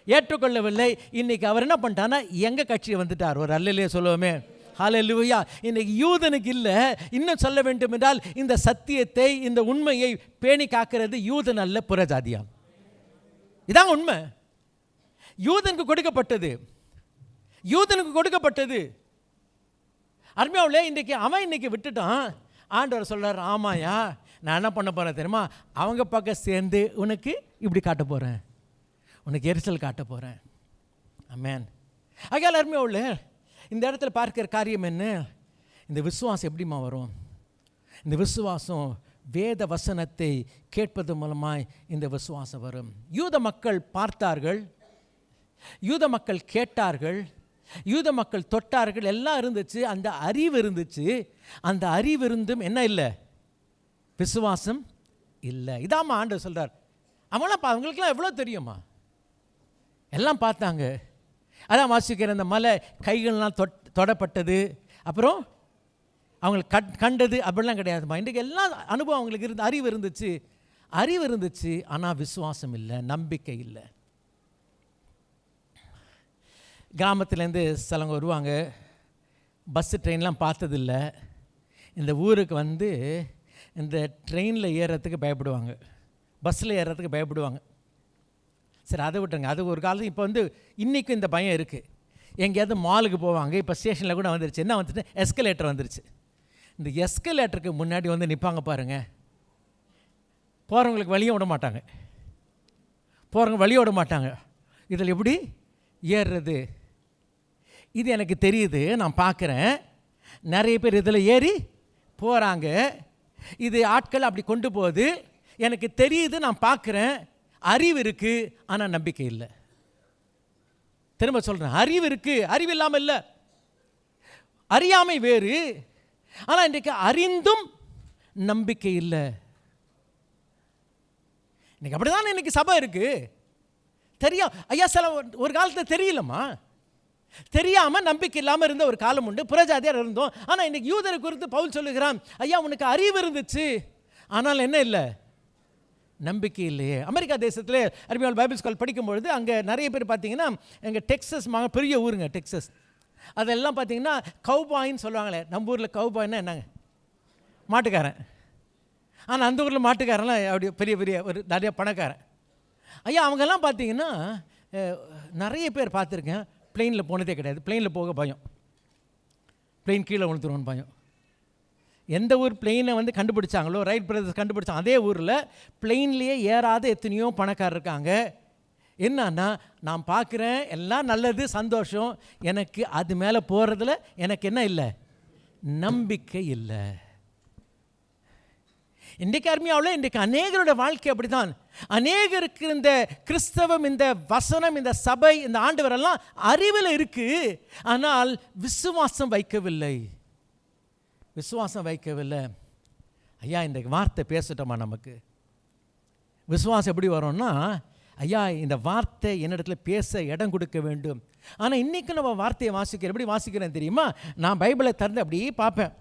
ஏற்றுக்கொள்ளவில்லை. இன்றைக்கி அவர் என்ன பண்ணிட்டான்னா எங்கள் கட்சியை வந்துட்டார். ஒரு அல்லையே சொல்லுவோமே. ஹல்லேலூயா. இன்றைக்கி யூதனுக்கு இல்லை, இன்னும் சொல்ல வேண்டும் என்றால் இந்த சத்தியத்தை, இந்த உண்மையை பேணி காக்கிறது யூதன் அல்ல, புறஜாதியான். இதான் உண்மை. யூதனுக்கு கொடுக்கப்பட்டது. அருமையாவுலே இன்றைக்கி விட்டுட்டான். ஆண்டவர் சொல்கிறார், ஆமாயா நான் என்ன பண்ண போகிறேன் தெரியுமா? அவங்க பக்கம் சேர்ந்து உனக்கு இப்படி காட்ட போகிறேன், உனக்கு எரிச்சல் காட்ட போகிறேன். ஆமென். ஆகையால் அருமையாவுலே இந்த இடத்துல பார்க்கிற காரியம் என்ன? இந்த விசுவாசம் எப்படிமா வரும்? இந்த விசுவாசம் வேத வசனத்தை கேட்பது மூலமாய் இந்த விசுவாசம் வரும். யூத மக்கள் பார்த்தார்கள், யூத மக்கள் கேட்டார்கள், யூத மக்கள் தொட்டார்கள், எல்லாம் இருந்துச்சு. அந்த அறிவு இருந்துச்சு. அந்த அறிவு இருந்தும் என்ன இல்லை? விசுவாசம் இல்லை. இதாம்மா ஆண்டவர் சொல்கிறார். அவங்களுக்கெல்லாம் எவ்வளோ தெரியுமா? எல்லாம் பார்த்தாங்க. அதான் வாசிக்கிற அந்த மலை கைகள்லாம் தொடப்பட்டது, அப்புறம் அவங்களுக்கு கண்டது அப்படிலாம் கிடையாதுமா. இன்றைக்கு எல்லாம் அனுபவம் அவங்களுக்கு அறிவு இருந்துச்சு. ஆனால் விசுவாசம் இல்லை, நம்பிக்கை இல்லை. கிராமத்துலேருந்து சிலவங்க வருவாங்க, பஸ்ஸு ட்ரெயின்லாம் பார்த்ததில்ல. இந்த ஊருக்கு வந்து இந்த ட்ரெயினில் ஏறுறதுக்கு பயப்படுவாங்க, பஸ்ஸில் ஏறுறதுக்கு பயப்படுவாங்க. சரி, அதை விட்டுருங்க. அது ஒரு காலத்தில். இப்போ வந்து இன்றைக்கும் இந்த பயம் இருக்குது. எங்கேயாவது மாலுக்கு போவாங்க, இப்போ ஸ்டேஷனில் கூட வந்துருச்சு. என்ன வந்துட்டு? எஸ்கலேட்டர் வந்துருச்சு. இந்த எஸ்கலேட்டருக்கு முன்னாடி வந்து நிற்பாங்க பாருங்கள். போகிறவங்களுக்கு வழியும் விட மாட்டாங்க. இதில் எப்படி ஏறுறது? இது எனக்கு தெரியுது, நான் பார்க்குறேன். நிறைய பேர் இதில் ஏறி போகிறாங்க. இது ஆட்கள் அப்படி கொண்டு போகுது. எனக்கு தெரியுது, நான் பார்க்குறேன். அறிவு இருக்குது, ஆனால் நம்பிக்கை இல்லை. திரும்ப சொல்கிறேன், அறிவு இருக்குது, அறிவு இல்லாமல் இல்லை. அறியாமை வேறு, ஆனால் இன்றைக்கு அறிந்தும் நம்பிக்கை இல்லை. இன்றைக்கி அப்படி தான் இன்றைக்கி சபை இருக்குது. தெரியும் ஐயா, சில ஒரு காலத்தில் தெரியலம்மா, தெரியாமல் நம்பிக்கை இல்லாமல் இருந்த ஒரு காலம் உண்டு. புறஜாதியார் இருந்தோம். ஆனால் இன்றைக்கி யூதரை குறித்து பவுல் சொல்லுகிறான், ஐயா உனக்கு அறிவு இருந்துச்சு, ஆனால் என்ன இல்லை? நம்பிக்கை இல்லையே. அமெரிக்கா தேசத்தில் அருமையால் பைபிள் ஸ்கூல் படிக்கும்பொழுது அங்கே நிறைய பேர் பார்த்தீங்கன்னா, எங்கள் டெக்ஸஸ் பெரிய ஊருங்க டெக்ஸஸ். அதெல்லாம் பார்த்தீங்கன்னா கவுபாயின்னு சொல்லுவாங்களே. நம்ம ஊரில் கவுபாயின்னா என்னங்க? மாட்டுக்காரன். ஆனால் அந்த ஊரில் மாட்டுக்காரன்லாம் அப்படி பெரிய ஒரு நிறைய பணக்காரன். ஐயா அவங்கெல்லாம் பார்த்தீங்கன்னா நிறைய பேர் பார்த்துருக்கேன், பிளெயினில் போனதே கிடையாது. பிளெயினில் போக பயம், பிளெயின் கீழே விழுந்துருவோன்னு பயம். எந்த ஊர் பிளெயினை வந்து கண்டுபிடிச்சாங்களோ, ரைட் பிரதர்ஸ் கண்டுபிடிச்சாங்க, அதே ஊரில் பிளெயின்லேயே ஏறாத எத்தனையோ பணக்காரர் இருக்காங்க. என்னன்னா, நான் பார்க்குறேன் எல்லாம் நல்லது, சந்தோஷம், எனக்கு அது மேலே போகிறதுல எனக்கு என்ன இல்லை? நம்பிக்கை இல்லை. இன்றைக்கு அருமையாவில் இன்றைக்கு அநேகரோட வாழ்க்கை அப்படி தான். அநேகருக்கு இந்த கிறிஸ்தவம், இந்த வசனம், இந்த சபை, இந்த ஆண்டவரெல்லாம் அறிவில் இருக்குது, ஆனால் விசுவாசம் வைக்கவில்லை. ஐயா இன்றைக்கு வார்த்தை பேசட்டோமா? நமக்கு விசுவாசம் எப்படி வரும்னா, ஐயா இந்த வார்த்தை என்னிடத்துல பேச இடம் கொடுக்க வேண்டும். ஆனால் இன்றைக்கி நம்ம வார்த்தையை எப்படி வாசிக்கிறேன் தெரியுமா? நான் பைபிளை திறந்து அப்படியே பார்ப்பேன்.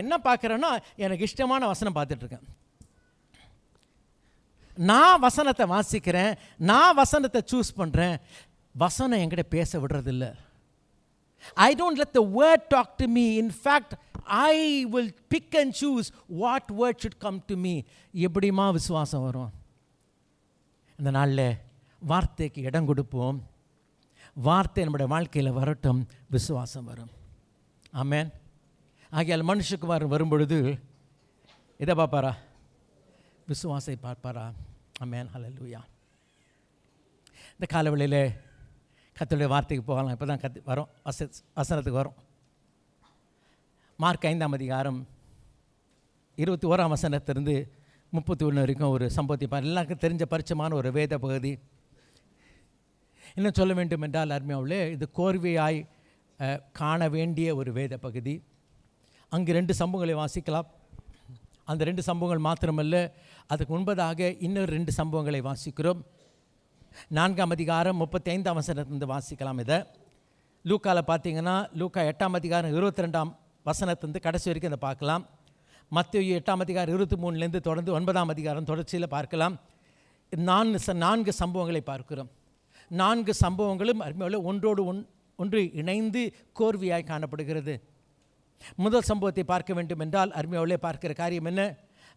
என்ன பார்க்குறேன்னா, எனக்கு இஷ்டமான வசனம் பார்த்துட்ருக்கேன். நான் வசனத்தை வாசிக்கிறேன், நான் வசனத்தை சூஸ் பண்ணுறேன், வசனம் என்கிட்ட பேச விடுறதில்ல. I don't let the word talk to me. In fact, I will pick and choose what word should come to me. எப்படிமா விசுவாசம் வரும்? இந்த நாளில் வார்த்தைக்கு இடம் கொடுப்போம். வார்த்தை நம்முடைய வாழ்க்கையில் வரட்டும், விசுவாசம் வரும். ஆமென். ஆகையால் மனுஷகுமாரன் வரும்பொழுது இதை பார்ப்பாரா? விசுவாசை பார்ப்பாரா? ஆமென். ஹல்லேலூயா. இந்த காலவெளியில் கர்த்தருடைய வார்த்தைக்கு போகலாம். இப்போ தான் வரோம், வசனத்துக்கு வரும். மார்க் 5ஆம் அதிகாரம் 21ஆம் வசனத்திலிருந்து 31 வரைக்கும் ஒரு சம்பவத்தை எல்லாருக்கும் தெரிஞ்ச பரிச்சயமான ஒரு வேத பகுதி. இன்னும் சொல்ல வேண்டும் என்றால் அருமையாவுள்ளே, இது கோர்வையாய் காண வேண்டிய ஒரு வேத பகுதி. அங்கு 2 சம்பவங்களை வாசிக்கலாம். அந்த 2 சம்பவங்கள் மாத்திரமல்ல, அதுக்கு முன்பதாக இன்னொரு 2 சம்பவங்களை வாசிக்கிறோம். 4ஆம் அதிகாரம் 35ஆம் வசனத்திலிருந்து வாசிக்கலாம். இதை லூக்காவில் பார்த்தீங்கன்னா லூக்கா 8ஆம் அதிகாரம் 22ஆம் வசனத்திலிருந்து கடைசி வரைக்கும் இதை பார்க்கலாம். மத்தேயு 8ஆம் அதிகாரம் 23லேருந்து தொடர்ந்து 9ஆம் அதிகாரம் தொடர்ச்சியில் பார்க்கலாம். 4 சம்பவங்களை பார்க்கிறோம். 4 சம்பவங்களும் அருமையாக ஒன்றோடு ஒன்று இணைந்து கோர்வையாய் காணப்படுகிறது. முதல் சம்பவத்தை பார்க்க வேண்டும் என்றால் அருமையாவிலே பார்க்கிற காரியம் என்ன?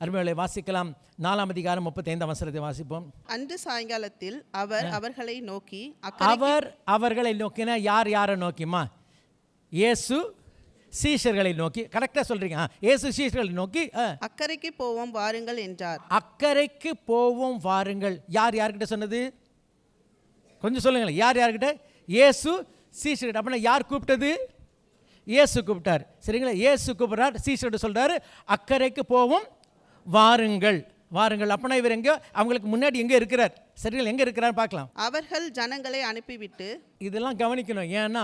அருமையாவிலே வாசிக்கலாம். 4ஆம் அதிகாரம் 35ஆம் வசனத்தை வாசிப்போம். அன்று சாயங்காலத்தில் அவர் அவர்களை நோக்கி, அவர்களை நோக்கினா யாரை நோக்கிமா? இயேசு சீஷர்களை நோக்கி. கரெக்டாக சொல்கிறீங்க. இயேசு சீஷர்களை நோக்கி அக்கறைக்கு போவோம் வாருங்கள் என்றார். அக்கறைக்கு போவோம் வாருங்கள். யார்கிட்ட சொன்னது? கொஞ்சம் சொல்லுங்களேன். யார்கிட்ட? இயேசு சீஷர்கிட்ட. அப்படின்னா யார் கூப்பிட்டது? இயேசு கூப்பிட்டார். சரிங்களா? இயேசு கூப்பிட்றார், சீஷர்கிட்ட சொல்கிறாரு அக்கறைக்கு போவோம் வாருங்கள். அப்படின்னா இவர் எங்கே? அவங்களுக்கு முன்னாடி எங்கே இருக்கிறார்? சரிங்களா? எங்கே இருக்கிறார் பார்க்கலாம். அவர்கள் ஜனங்களை அனுப்பிவிட்டு, இதெல்லாம் கவனிக்கணும். ஏன்னா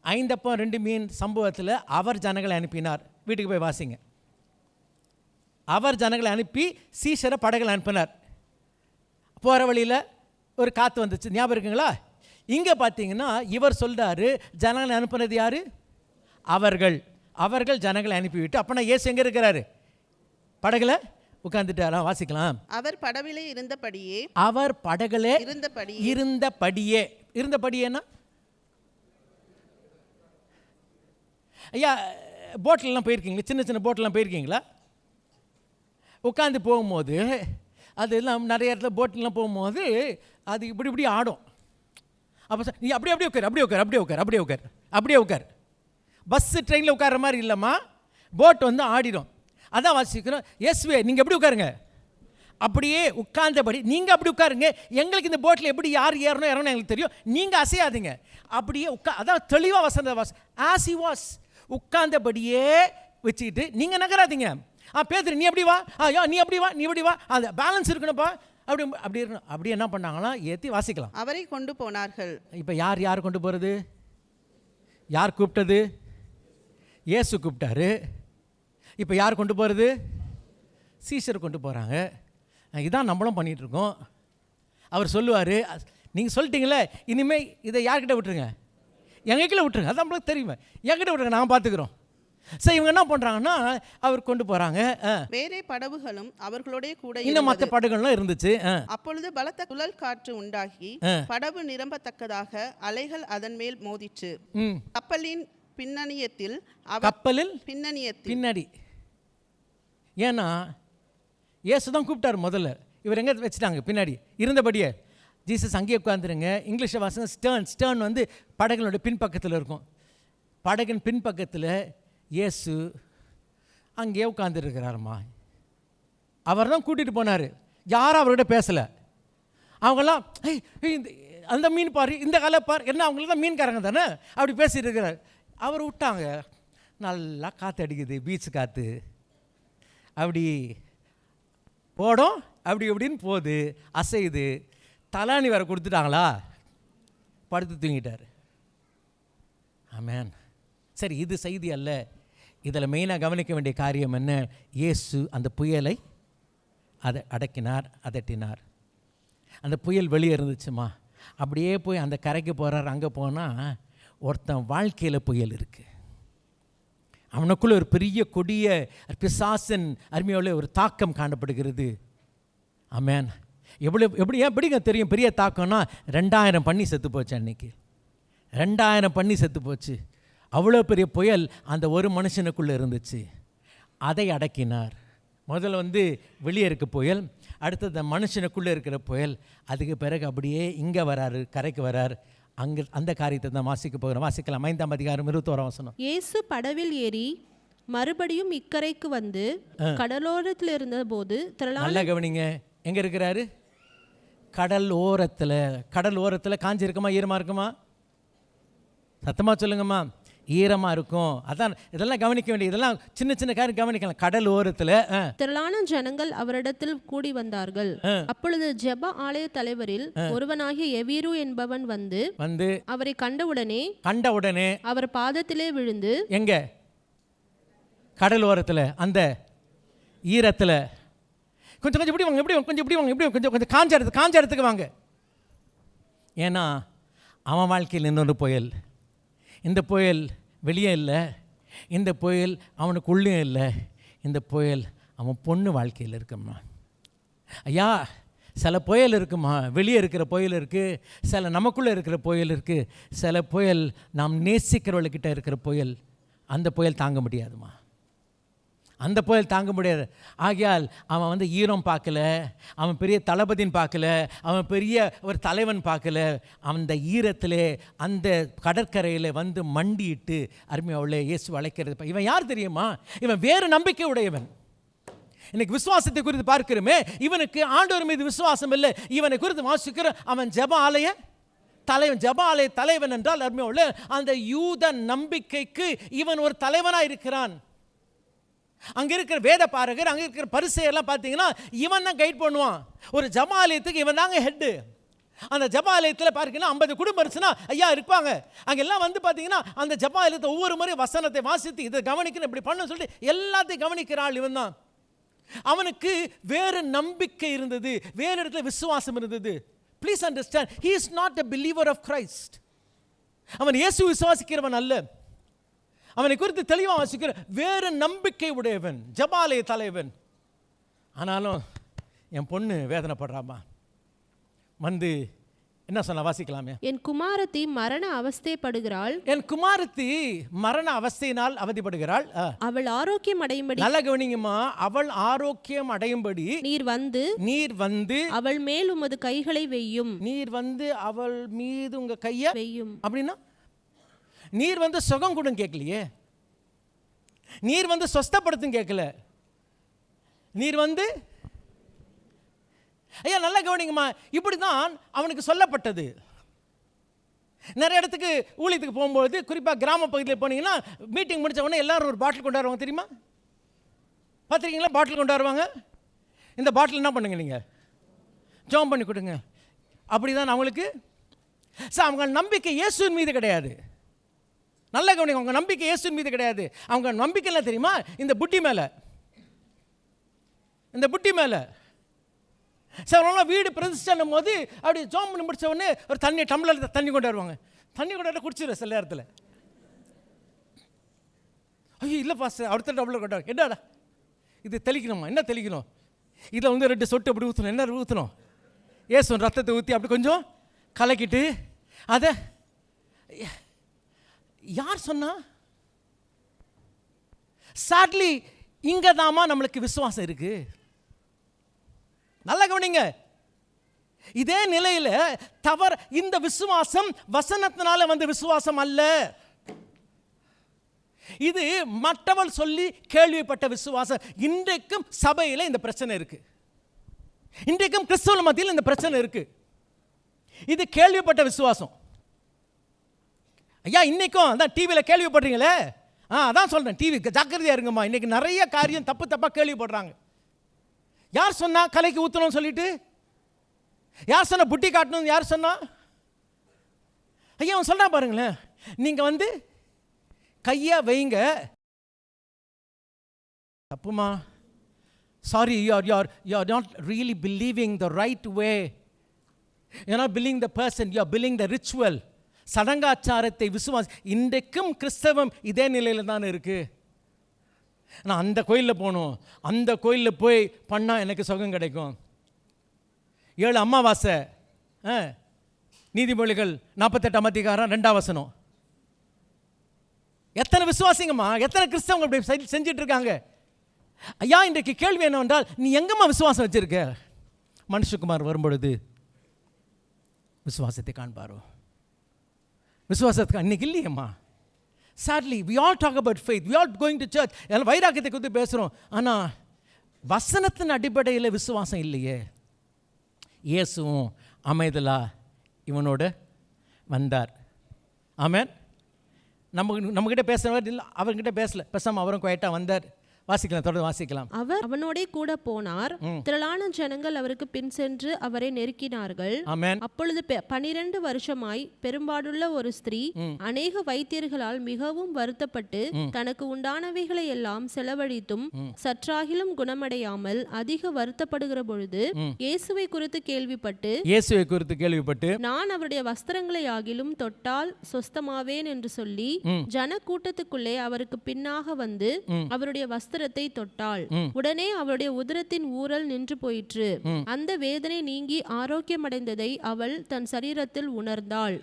5 அப்பம் 2 மீன் சம்பவத்தில் அவர் ஜனங்களை அனுப்பினார். வீட்டுக்கு போய் வாசிங்க. அவர் ஜனங்களை அனுப்பி சீஷரை படகுல அனுப்பினார். போகிற வழியில் ஒரு காற்று வந்துச்சு, ஞாபகம் இருக்குங்களா? இங்கே பார்த்தீங்கன்னா இவர் சொல்கிறாரு ஜனங்களை அனுப்பினது யார்? அவர்கள் ஜனங்களை அனுப்பிவிட்டு. அப்போனா இயேசு எங்கே இருக்கிறாரு? படகுல உட்கார்ந்துட்டாரா? வாசிக்கலாம். அவர் படவிலே இருந்தபடியே. அவர் படகுல இருந்தபடியேனா ஐயா, போட்டிலெலாம் போயிருக்கீங்களா? சின்ன போட்டெலாம் போயிருக்கீங்களா? உட்காந்து போகும்போது அதெல்லாம் நிறைய இடத்துல போட்டிலெலாம் போகும்போது அது இப்படி ஆடும். அப்போ நீ அப்படியே உட்கார். பஸ்ஸு ட்ரெயினில் உட்கார்ற மாதிரி இல்லைம்மா, போட் வந்து ஆடிடும். அதான் வாசிக்கிறோம். எஸ்வே நீங்கள் எப்படி உட்காருங்க, அப்படியே உட்கார்ந்தபடி நீங்கள் அப்படி உட்காருங்க. எங்களுக்கு இந்த போட்டில் எப்படி யார் ஏறணும் எங்களுக்கு தெரியும், நீங்கள் அசையாதீங்க. அப்படியே அதான் தெளிவாக வசந்த ஆஸ் ஹி வாஸ் உட்கார்ந்தபடியே வச்சுக்கிட்டு நீங்கள் நகராதீங்க. பேதுரு நீ எப்படி வா, நீ அப்படி வா, அந்த பேலன்ஸ் இருக்கணும்ப்பா. அப்படி இருக்கணும். அப்படி என்ன பண்ணாங்கன்னா ஏற்றி வாசிக்கலாம். அவரை கொண்டு போனார்கள். இப்போ யார் கொண்டு போகிறது? யார் கூப்பிட்டது? இயேசு கூப்பிட்டாரு. இப்போ யார் கொண்டு போகிறது? சீஷர் கொண்டு போகிறாங்க. இதான் நம்மளும் பண்ணிகிட்ருக்கோம். அவர் சொல்லுவார், நீங்கள் சொல்லிட்டீங்களே, இனிமேல் இதை யார்கிட்ட விட்டுருங்க? எங்ககிட்ட விட்டுருங்க. அது நம்மளுக்கு தெரியுமே, என்கிட்ட விட்டுருங்க, நான் பார்த்துக்குறோம். சரி, இவங்க என்ன பண்ணுறாங்கன்னா அவர் கொண்டு போகிறாங்க. வேறே படகுகளும் அவர்களோடய கூட இன்னும் மற்ற படகுகள்லாம் இருந்துச்சு. அப்பொழுது பலத்த குழல் காற்று உண்டாகி படகு நிரம்பத்தக்கதாக அலைகள் அதன் மேல் மோதிற்று. கப்பலின் பின்னணியத்தில் ஏன்னா இயேசு தான் கூப்பிட்டார் முதல்ல. இவர் எங்கே வச்சுட்டாங்க? பின்னாடி இருந்தபடியே. ஜீசஸ் அங்கேயே உட்காந்துருங்க. இங்கிலீஷில் வாசங்க ஸ்டர்ன் வந்து படகுகளோட பின்பக்கத்தில் இருக்கும். படகின் பின்பக்கத்தில் இயேசு அங்கேயே உட்காந்துருக்கிறாருமா. அவர் தான் கூட்டிகிட்டு போனார். யாரும் அவர்கிட்ட பேசலை. அவங்கெல்லாம் அந்த மீன் பாரு, இந்த காலை பார், என்ன அவங்களுக்கு தான் மீன்காரங்க தானே, அப்படி பேசிகிட்டு இருக்கிறார். அவர் விட்டாங்க. நல்லா காற்று அடிக்குது, பீச்சு காற்று அப்படி போடும், அப்படின்னு போகுது, அசையுது. தலாணி வேறு கொடுத்துட்டாங்களா, படுத்து தூங்கிட்டார். ஆமென். சரி, இது செய்தி அல்ல. இதில் மெயினாக கவனிக்க வேண்டிய காரியம் என்ன? இயேசு அந்த புயலை அதட்டினார். அந்த புயல் வெளியே இருந்துச்சுமா. அப்படியே போய் அந்த கரைக்கு போகிறார். அங்கே போனால் ஒருத்தன் வாழ்க்கையில் புயல் இருக்குது. அவனுக்குள்ளே ஒரு பெரிய கொடிய பிசாசின் அருமையோட ஒரு தாக்கம் காணப்படுகிறது. ஆமென். எப்படிங்க தெரியும் பெரிய தாக்கம்னா 2000 பன்னி செத்து போச்சு அன்னைக்கு. 2000 பன்னி செத்து போச்சு. அவ்வளோ பெரிய புயல் அந்த ஒரு மனுஷனுக்குள்ளே இருந்துச்சு. அதை அடக்கினார். முதல்ல வெளியே இருக்க புயல், அடுத்தது மனுஷனுக்குள்ளே இருக்கிற புயல், அதுக்கு பிறகு அப்படியே இங்கே வராரு, கரைக்கு வரார். அங்கே அந்த காரியத்தை தான் வாசிக்க போகிறோம். வாசிக்கலாம். 5ஆம் அதிகாரம் 21ஆம் வசனம். இயேசு படவில் ஏறி மறுபடியும் இக்கரைக்கு வந்து கடலோரத்தில் இருந்தபோது நல்லா கவனிங்க, எங்கே இருக்கிறாரு? கடல் ஓரத்தில். கடல் ஓரத்தில் காஞ்சி இருக்குமா, ஈரமாக இருக்குமா? சத்தமாக சொல்லுங்கம்மா. ஈரமாக இருக்கும். அதான் இதெல்லாம் கவனிக்க வேண்டிய, இதெல்லாம் சின்ன சின்ன காரியம் கவனிக்கலாம். கடல் ஓரத்தில் திரளான ஜனங்கள் அவரிடத்தில் கூடி வந்தார்கள். அப்பொழுது ஜெப ஆலய தலைவரில் ஒருவனாகிய எவீரு என்பவன் வந்து அவரை கண்டவுடனே அவர் பாதத்திலே விழுந்து, எங்க? கடல் ஓரத்தில் அந்த ஈரத்தில். கொஞ்சம் இப்படி வாங்க, கொஞ்சம் காஞ்ச இடத்துக்கு வாங்க. ஏன்னா அவன் வாழ்க்கையில் இன்னொரு புயல். இந்த புயல் வெளியே இல்லை, இந்த புயல் அவனுக்குள்ளேயும் இல்லை, இந்த புயல் அவன் பொண்ணு வாழ்க்கையில் இருக்குமா. ஐயா, சில புயல் இருக்குமா, வெளியே இருக்கிற புயல் இருக்குது, சில நமக்குள்ளே இருக்கிற புயல் இருக்குது, சில புயல் நாம் நேசிக்கிறவள்கிட்ட இருக்கிற புயல். அந்த புயல் தாங்க முடியாதுமா, அந்த புயல் தாங்க முடியாது. ஆகையால் அவன் ஈரம் பார்க்கல, அவன் பெரிய தளபதின்னு பார்க்கல, அவன் பெரிய ஒரு தலைவன் பார்க்கல. அந்த ஈரத்திலே அந்த கடற்கரையில் மண்டிட்டு அருமையாவுள்ளே இயேசு அழைக்கிறது. இவன் யார் தெரியுமா? இவன் வேறு நம்பிக்கை உடையவன். இன்னைக்கு விசுவாசத்தை குறித்து பார்க்கிறோமே, இவனுக்கு ஆண்டவர் மீது விசுவாசம் இல்லை. இவனை குறித்து வாசிக்கிற அவன் ஜெப ஆலய தலைவன் என்றால் அருமையாவுள்ளே அந்த யூத நம்பிக்கைக்கு இவன் ஒரு தலைவனாக இருக்கிறான். அங்கே இருக்கிற வேத பாரகர், அங்கே இருக்கிற பரிசேயர்லாம் பார்த்தீங்கன்னா இவன் தான் கைட் பண்ணுவான். ஒரு ஜபாலயத்துக்கு இவன் தாங்க ஹெட்டு. அந்த ஜபாலயத்தில் பார்த்தீங்கன்னா 50 குடும்பம் இருந்துச்சுன்னா ஐயா இருப்பாங்க. அங்கெல்லாம் பார்த்தீங்கன்னா அந்த ஜபாலயத்தை ஒவ்வொரு முறை வசனத்தை வாசித்து இதை கவனிக்கணும், இப்படி பண்ணு சொல்லிட்டு எல்லாத்தையும் கவனிக்கிறாள் இவன் தான். அவனுக்கு வேறு நம்பிக்கை இருந்தது, வேறு இடத்துல விசுவாசம் இருந்தது. Please understand, he is not a believer of Christ. அவன் இயேசு விசுவாசிக்கிறவன் அல்ல. அவனை குறித்து தெளிவாக வாசிக்கிற வேறு நம்பிக்கை உடையவன், ஜபாலய தலைவன். ஆனாலும் என் பொண்ணு வேதனைப்படுறாமா. என்ன சொன்ன வாசிக்கலாமே. என் குமாரத்தி மரண அவஸ்தைப்படுகிறாள், என் குமாரத்தி மரண அவஸ்தையினால் அவதிப்படுகிறாள். அவள் ஆரோக்கியம் அடையும்படி, நல்ல கவனிங்கம்மா, அவள் ஆரோக்கியம் அடையும்படி நீர் வந்து அவள் மேல் உமது கைகளை வையும். நீர் அவள் மீது உங்க கையை வையும் அப்படின்னா நீர் சுகம் கொடுன்னு கேட்கலையே, நீர் சொஸ்தப்படுத்தும் கேட்கல, நீர் ஐயா நல்லா கவனிங்கம்மா. இப்படி தான் அவனுக்கு சொல்லப்பட்டது. நிறைய இடத்துக்கு ஊழியத்துக்கு போகும்போது, குறிப்பாக கிராம பகுதியில் போனீங்கன்னா மீட்டிங் முடித்த உடனே எல்லாரும் ஒரு பாட்டில் கொண்டு வருவாங்க. தெரியுமா? பார்த்துருக்கீங்களா? பாட்டில் கொண்டு வருவாங்க. இந்த பாட்டில் என்ன பண்ணுங்க, நீங்கள் ஜெபம் பண்ணி கொடுங்க. அப்படி தான் அவங்களுக்கு. சார், அவங்க நம்பிக்கை இயேசுவின் மீது கிடையாது. நல்ல கவனிங்க, அவங்க நம்பிக்கை இயேசுவின் மீது கிடையாது. அவங்க நம்பிக்கை என்ன தெரியுமா? இந்த புட்டி மேலே. சார், அவங்களாம் வீடு பிரதிஷ்டம் போது அப்படி ஜோம் பண்ணி முடிச்ச உடனே ஒரு டம்ளர் தண்ணி கொண்டு வருவாங்க. தண்ணி கொண்டு வர குடிச்சிடுற சில நேரத்தில். ஐயோ இல்லை பாஸ்டர், அடுத்த டம்ளர் கொண்டு வர. என்னடா இது தெளிக்கணுமா? என்ன தெளிக்கணும்? இதில் 2 சொட்டு அப்படி ஊற்றணும். என்ன ஊற்றணும்? ஏசுவன் ரத்தத்தை ஊற்றி அப்படி கொஞ்சம் கலக்கிட்டு, அதை யார் சொன்னா? சாட்லி இங்கே தாமா நம்மளுக்கு விசுவாசம் இருக்கு. நல்லா கவனிங்க. இதே நிலையில் இந்த விசுவாசம் வசனத்தினால விசுவாசம் அல்ல. இது மற்றவள் சொல்லி கேள்விப்பட்ட விசுவாசம். இன்றைக்கும் சபையில் இந்த பிரச்சனை இருக்கு. இன்றைக்கும் கிறிஸ்தவ மத்தியில் இந்த பிரச்சனை இருக்கு. இது கேள்விப்பட்ட விசுவாசம். ஐயா, இன்னைக்கும் அதான் டிவியில் கேள்விப்படுறீங்களே, அதான் சொல்கிறேன், டிவி ஜாக்கிரதையாக இருங்கம்மா. இன்றைக்கி நிறைய காரியம் தப்பாக கேள்விப்படுறாங்க. யார் சொன்னா கலைக்கு ஊற்றணும்னு சொல்லிட்டு? யார் சொன்னா புட்டி காட்டணும்? யார் சொன்னா? ஐயா, அவன் சொல்கிறா பாருங்களேன், நீங்கள் கையை வைங்க. தப்புமா? Sorry, you are not really believing the right way. You are not believing the person, you are believing the ritual. சடங்காச்சாரத்தை இன்றைக்கும் கிறிஸ்தவம் இதே நிலையில் தான் இருக்கு. நான் அந்த கோயிலில் போகணும், அந்த கோயிலில் போய் பண்ணால் எனக்கு சுகம் கிடைக்கும். 7 அமாவாசை, நீதிமொழிகள் 48ஆம் அதிகாரம் 2ஆம் வசனம். எத்தனை விசுவாசிங்கம்மா, எத்தனை கிறிஸ்தவங்க இப்படி செஞ்சிட்டு இருக்காங்க. ஐயா, இன்றைக்கு கேள்வி என்னவென்றால், நீ எங்கம்மா விசுவாசம் வச்சிருக்க? மனுஷகுமார் வரும்பொழுது விசுவாசத்தை காண்பாரோ? விசுவாசத்துக்கு அன்னைக்கு இல்லையம்மா. Sadly, we all talk about faith, we all going to church, எல்லாம் வைராக்கியத்தை குறித்து பேசுகிறோம். ஆனால் வசனத்தின் அடிப்படையில் விசுவாசம் இல்லையே. இயேசுவும் அமைதலா இவனோட வந்தார். ஆமென். நம்மகிட்ட பேசுகிறவர் இல்லை, அவர்கிட்ட பேசல, பேசாமல் அவரும் குவைட்டாக வந்தார். வாசிக்கலாம், தொடர்ந்து வாசிக்கலாம். அவர் அவனோடே கூட போனார். திரளான ஜனங்கள் அவருக்கு பின் சென்று அவரை நெருக்கினார்கள். ஆமென். அப்பொழுது 12 வருஷமாய் பெரும்பாடுள்ள ஒரு ஸ்திரீ அநேக வைத்தியர்களால் மிகவும் வருத்தப்பட்டு தனக்கு உண்டானவைகளை எல்லாம் செலவழித்தும் சற்றாகிலும் குணமடையாமல் அதிக வருத்தப்படுகிற பொழுது இயேசுவை குறித்து கேள்விப்பட்டு நான் அவருடைய வஸ்திரங்களை ஆகிலும் தொட்டால் சொஸ்தமாவேன் என்று சொல்லி ஜன கூட்டத்துக்குள்ளே அவருக்கு பின்னாக வந்து அவருடைய வஸ்திரத்தை தொட்டாள். உடனே அவளுடைய உதரத்தின் ஊரல் நின்று போயிற்று. அந்த வேதனை நீங்கி ஆரோக்கியமடைந்ததை அவள் தன் சரீரத்தில் உணர்ந்தாள்.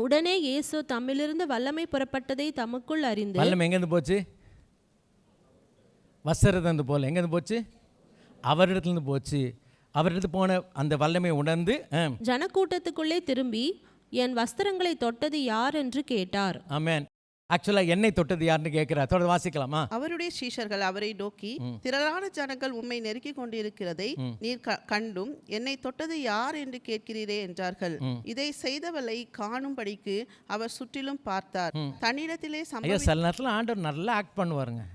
உடனே இயேசு தம்மிலிருந்து வல்லமை புறப்பட்டதை தமக்குள் அறிந்து. வல்லமை எங்கிருந்து போச்சு? வஸ்திரத்திலிருந்து போல. எங்கிருந்து போச்சு? அவரிடத்திலிருந்து போச்சு. அவரிடத்து போன அந்த வல்லமை உணர்ந்து ஜனக்கூட்டத்துக்குள்ளே திரும்பி என் வஸ்திரங்களை தொட்டது யார் என்று கேட்டார். ஆமென். ஆக்சுவலாக என்னை தொட்டது யாருன்னு கேட்கிறார். தொடர்ந்து வாசிக்கலாமா? அவருடைய சீஷர்கள் அவரை நோக்கி, திரளான ஜனங்கள் உம்மை நெருக்கி கொண்டிருக்கிறதை நீர் கண்டும் என்னை தொட்டது யார் என்று கேட்கிறீரே என்றார்கள். இதை செய்தவளை காணும்படிக்கு அவர் சுற்றிலும் பார்த்தார். தன்னிடத்திலே சில நேரத்தில் ஆண்டவர் நல்லா ஆக்ட் பண்ணுவாருங்க.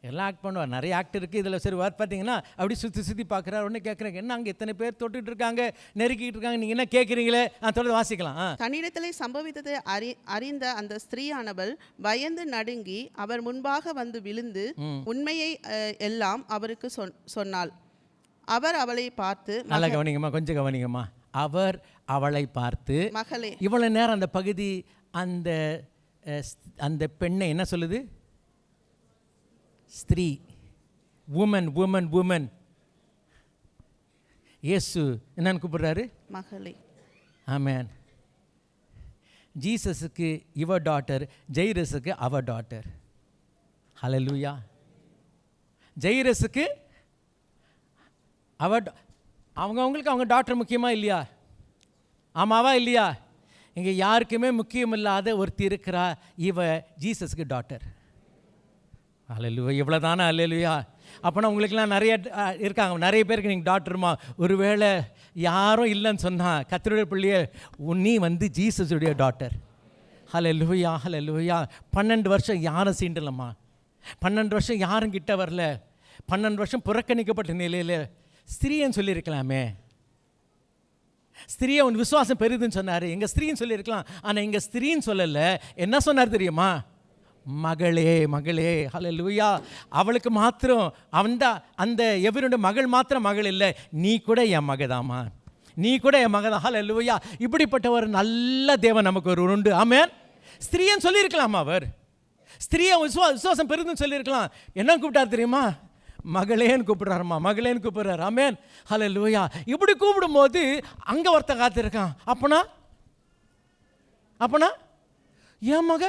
எல்லாம் ஆக்ட் பண்ணுவார். நிறைய ஆக்ட் இருக்குது இதில். சரி, பார்த்தீங்கன்னா அப்படி சுற்றி பார்க்குறாரு. உடனே கேட்குறாங்க, என்ன அங்கே எத்தனை பேர் தொட்டுட்டு இருக்காங்க, நெருக்கிட்டு இருக்காங்க, நீங்கள் என்ன கேட்குறீங்களே? தொடர்ந்து வாசிக்கலாம். தன்னிடத்திலே சம்பவித்ததை அறிந்த அந்த ஸ்திரீயானவள் பயந்து நடுங்கி அவர் முன்பாக வந்து விழுந்து உண்மையை எல்லாம் அவருக்கு சொன்னாள். அவர் அவளை பார்த்து, நல்லா கவனிங்கம்மா, கொஞ்சம் கவனிங்கம்மா. அவர் அவளை பார்த்து, மகளே. இவ்வளோ நேரம் அந்த பகுதி அந்த பெண்ணை என்ன சொல்லுது? ஸ்திரீ, உமன் உமன் உமன். இயேசு என்னன்னு கூப்பிடுறாரு? மகளே. ஆமென். ஜீசஸுக்கு இவர் டாட்டர், ஜெயிரஸுக்கு அவர் டாட்டர். ஹல்லேலூயா. ஜெயிரஸுக்கு அவங்களுக்கு அவங்க டாக்டர் முக்கியமா இல்லையா? ஆமாவா இல்லையா? இங்கே யாருக்குமே முக்கியம் இல்லாத ஒருத்தி இருக்கிறா, இவ ஜீசஸுக்கு டாக்டர். அல்லேலூயா. இவ்வளோ தானே? அல்லேலூயா. அப்போனா உங்களுக்கெல்லாம் நிறைய இருக்காங்க, நிறைய பேருக்கு நீங்கள் டாக்டருமா. ஒருவேளை யாரும் இல்லைன்னு சொன்னால் கர்த்தருடைய பிள்ளையே, நீ வந்து ஜீசஸுடைய டாக்டர். அல்லேலூயா, அல்லேலூயா. 12 வருஷம் யாரும் சீண்டலம்மா. 12 வருஷம் யாரும் கிட்ட வரல. 12 வருஷம் புறக்கணிக்கப்பட்ட நிலையில் ஸ்திரீன்னு சொல்லியிருக்கலாமே. ஸ்திரீயை உன் விசுவாசம் பெரிதுன்னு சொன்னார். எங்கள் ஸ்திரீன்னு சொல்லியிருக்கலாம். ஆனால் எங்கள் ஸ்திரீன்னு சொல்லலை. என்ன சொன்னார் தெரியுமா? மகளே, மகளே. ஹல்லேலூயா. அவளுக்கு மாத்திரம் அந்த எவருடைய மகள் மாத்திரம் மகள் இல்லை, நீ கூட என் மகதாமா, நீ கூட என் மகதான். ஹல்லேலூயா. இப்படிப்பட்ட ஒரு நல்ல தேவன் நமக்கு ஒரு உண்டு. ஆமென். ஸ்திரீன்னு சொல்லியிருக்கலாமா? அவர் ஸ்திரீயை விசுவாசம் பெருதுன்னு சொல்லியிருக்கலாம். என்ன கூப்பிட்டார் தெரியுமா? மகளேன்னு கூப்பிடுறாருமா, மகளேன்னு கூப்பிடுறாரு. ஆமென். ஹல்லேலூயா. இப்படி கூப்பிடும்போது அங்கே ஒருத்தன் காத்திருக்கான். அப்பனா என் மக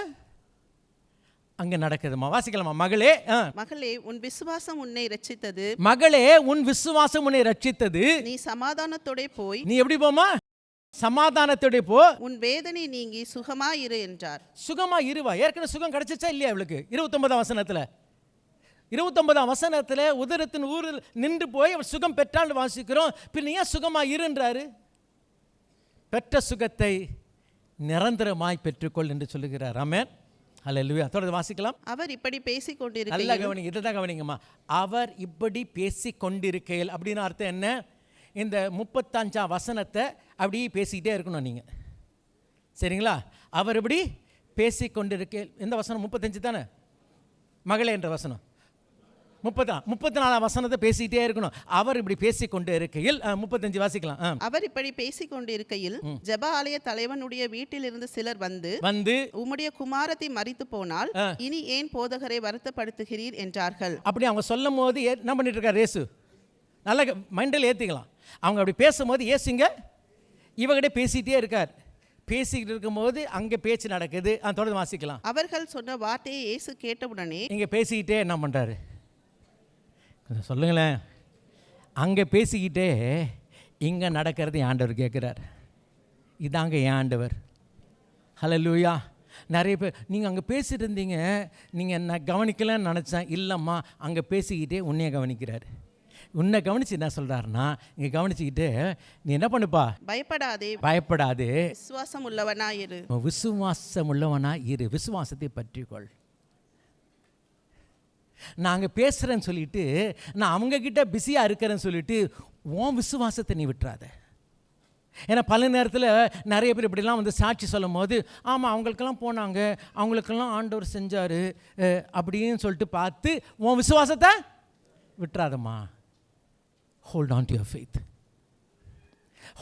அங்கே நடக்குதுமா. வாசிக்கலாமா? மகளே, மகளே, உன் விசுவாசம் உன்னை ரட்சித்தது. மகளே, உன் விசுவாசம் உன்னை ரட்சித்தது. நீ சமாதானத்தோட போய். நீ எப்படி போமா? சமாதானத்தோட போ. உன் வேதனை நீங்கி சுகமா இரு என்றார். சுகமா இருவா. ஏற்கனவே சுகம் கிடைச்சிச்சா இல்லையா இவளுக்கு? 29ஆம் வசனத்தில் 29ஆம் வசனத்தில் உதரத்தின் ஊரில் நின்று போய் அவள் சுகம் பெற்றான்னு வாசிக்கிறோம். பின்ன ஏன் சுகமா இருன்றாரு? பெற்ற சுகத்தை நிரந்தரமாய் பெற்றுக்கொள் என்று சொல்லுகிறார். ஆமென். அல்லேலூயா. தொடர்ந்து வாசிக்கலாம். அவர் இப்படி பேசிக் கொண்டிருக்கையில். நல்லா கவனிங்க, இதை தான் கவனிங்கம்மா. அவர் இப்படி பேசிக் கொண்டிருக்கையில் அப்படின்னு அர்த்தம் என்ன? இந்த 35ஆம் வசனத்தை அப்படியே பேசிக்கிட்டே இருக்கணும் நீங்கள். சரிங்களா? அவர் இப்படி பேசிக் கொண்டிருக்கையில். எந்த வசனம்? 35 தானே? மகளே என்ற வசனம் 34ஆம் வசனத்தை பேசிக்கிட்டே இருக்கணும். அவர் இப்படி பேசிக்கொண்டு இருக்கையில் 35 வாசிக்கலாம். அவர் இப்படி பேசிக்கொண்டு இருக்கையில் ஜெப ஆலய தலைவனுடைய வீட்டிலிருந்து சிலர் வந்து உம்முடைய குமாரத்தை மரித்து போனால் இனி ஏன் போதகரை வருத்தப்படுத்துகிறீர் என்றார்கள். அப்படி அவங்க சொல்லும் போது என்ன பண்ணிட்டு இருக்கார்? இயேசு நல்லா மைண்டில் ஏற்றிக்கலாம். அவங்க அப்படி பேசும்போது ஏசுங்க இவகிட்ட பேசிகிட்டே இருக்கார். பேசிக்கிட்டு இருக்கும்போது அங்கே பேச்சு நடக்குது. தொடர்ந்து வாசிக்கலாம். அவர்கள் சொன்ன வார்த்தையை இயேசு கேட்டவுடனே, இங்கே பேசிக்கிட்டே என்ன பண்ணுறாரு சொல்லுங்களேன். அங்கே பேசிக்கிட்டே இங்கே நடக்கிறது என் ஆண்டவர் கேட்குறார். இதாங்க என் ஆண்டவர். ஹல்லேலூயா. நிறைய பேர் நீங்கள் அங்கே பேசிட்டு இருந்தீங்க, நீங்கள் என்ன கவனிக்கலன்னு நினச்சேன். இல்லைம்மா, அங்கே பேசிக்கிட்டே உன்னைய கவனிக்கிறார். உன்னை கவனித்து என்ன சொல்கிறாருன்னா, இங்கே கவனிச்சுக்கிட்டு நீ என்ன பண்ணுப்பா, பயப்படாதே, பயப்படாது, விசுவாசம் உள்ளவனா இரு. விசுவாசம் உள்ளவனா இரு. விசுவாசத்தை பற்றிக்கொள். நான் அங்கே பேசுகிறேன்னு சொல்லிட்டு, நான் அவங்கக்கிட்ட பிஸியாக இருக்கிறேன்னு சொல்லிட்டு உன் விசுவாசத்தை நீ விட்டுறாத. ஏன்னா பல நேரத்தில் நிறைய பேர் இப்படிலாம் வந்து சாட்சி சொல்லும் போது, ஆமாம் அவங்களுக்கெல்லாம் போனாங்க, அவங்களுக்கெல்லாம் ஆண்டவர் செஞ்சார் அப்படின்னு சொல்லிட்டு பார்த்து உன் விசுவாசத்தை விட்டுறாதம்மா. Hold on to your faith.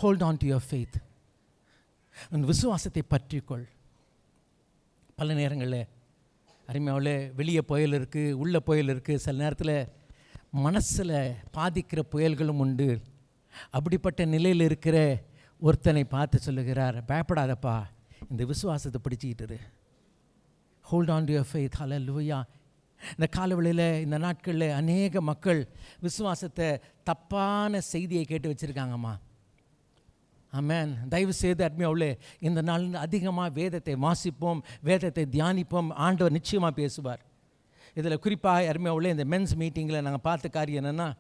Hold on to your faith. உன் விசுவாசத்தை பற்றிக்கொள். பல நேரங்களில் அருமையாவில் வெளியே புயல் இருக்குது, உள்ள புயல் இருக்குது. சில நேரத்தில் மனசில் பாதிக்கிற புயல்களும் உண்டு. அப்படிப்பட்ட நிலையில் இருக்கிற ஒருத்தனை பார்த்து சொல்லுகிறார், பயப்படாதப்பா, இந்த விசுவாசத்தை பிடிச்சிக்கிட்டு இரு. Hold on to your faith. Hallelujah. இந்த காலவெளியில் இந்த நாட்களில் அநேக மக்கள் விசுவாசத்தை தப்பான செய்தியை கேட்டு வச்சுருக்காங்கம்மா. ஆமென். தயவு செய்து அருமையாவுள்ளே இந்த நாள் அதிகமாக வேதத்தை வாசிப்போம், வேதத்தை தியானிப்போம். ஆண்டவர் நிச்சயமாக பேசுவார். இதில் குறிப்பாக அருமையாவுள்ளே இந்த மென்ஸ் மீட்டிங்கில் நாங்கள் பார்த்த காரியம் என்னென்னா,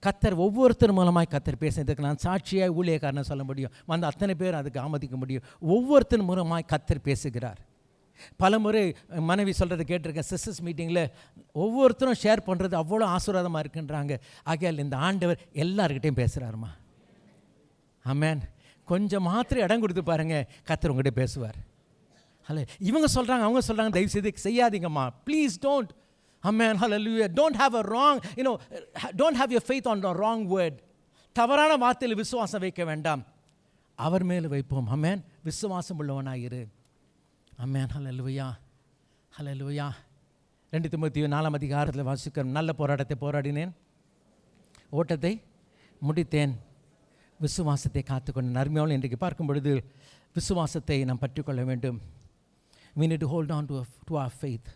கத்தர் ஒவ்வொருத்தர் மூலமாக கத்தர் பேசுறதுக்கு நான் சாட்சியாக ஊழியக்காரனை சொல்ல முடியும், வந்து அத்தனை பேர் அதுக்கு ஆமதிக்க முடியும். ஒவ்வொருத்தர் மூலமாக கத்தர் பேசுகிறார். பல முறை மனைவி சொல்கிறத கேட்டிருக்கேன். சிஸ்டர்ஸ் மீட்டிங்கில் ஒவ்வொருத்தரும் ஷேர் பண்ணுறது அவ்வளோ ஆசீர்வாதமாக இருக்குன்றாங்க. ஆகையால் இந்த ஆண்டவர் எல்லாருக்கிட்டையும் பேசுகிறாருமா. ஆமென். கொஞ்சம் மாத்திரம் இடம் கொடுத்து பாருங்கள், கத்தர் உங்கள்கிட்ட பேசுவார். ஹலோ, இவங்க சொல்கிறாங்க அவங்க சொல்கிறாங்க, தயவு செய்து செய்யாதீங்கம்மா, please don't. Amen. Hallelujah. Don't have a wrong, don't have your faith on the wrong word. தவறான வார்த்தையில் விசுவாசம் வைக்க வேண்டாம், அவர் மேல் வைப்போம். ஆமென். விசுவாசம் உள்ளவனாயிரு. ஆமென். ஹல்லேலூயா. ஹல்லேலூயா. 2 தீமோத்தேயு 4ஆம் அதிகாரத்தில் வாசிக்கிறோம், நல்ல போராட்டத்தை போராடினேன், ஓட்டத்தை முடித்தேன், விசுவாசத்தை காத்துக்கொண்டேன். அருமையாவில் இன்றைக்கு பார்க்கும் பொழுது விசுவாசத்தை நாம் பற்றிக்கொள்ள வேண்டும். We need to hold on to our faith.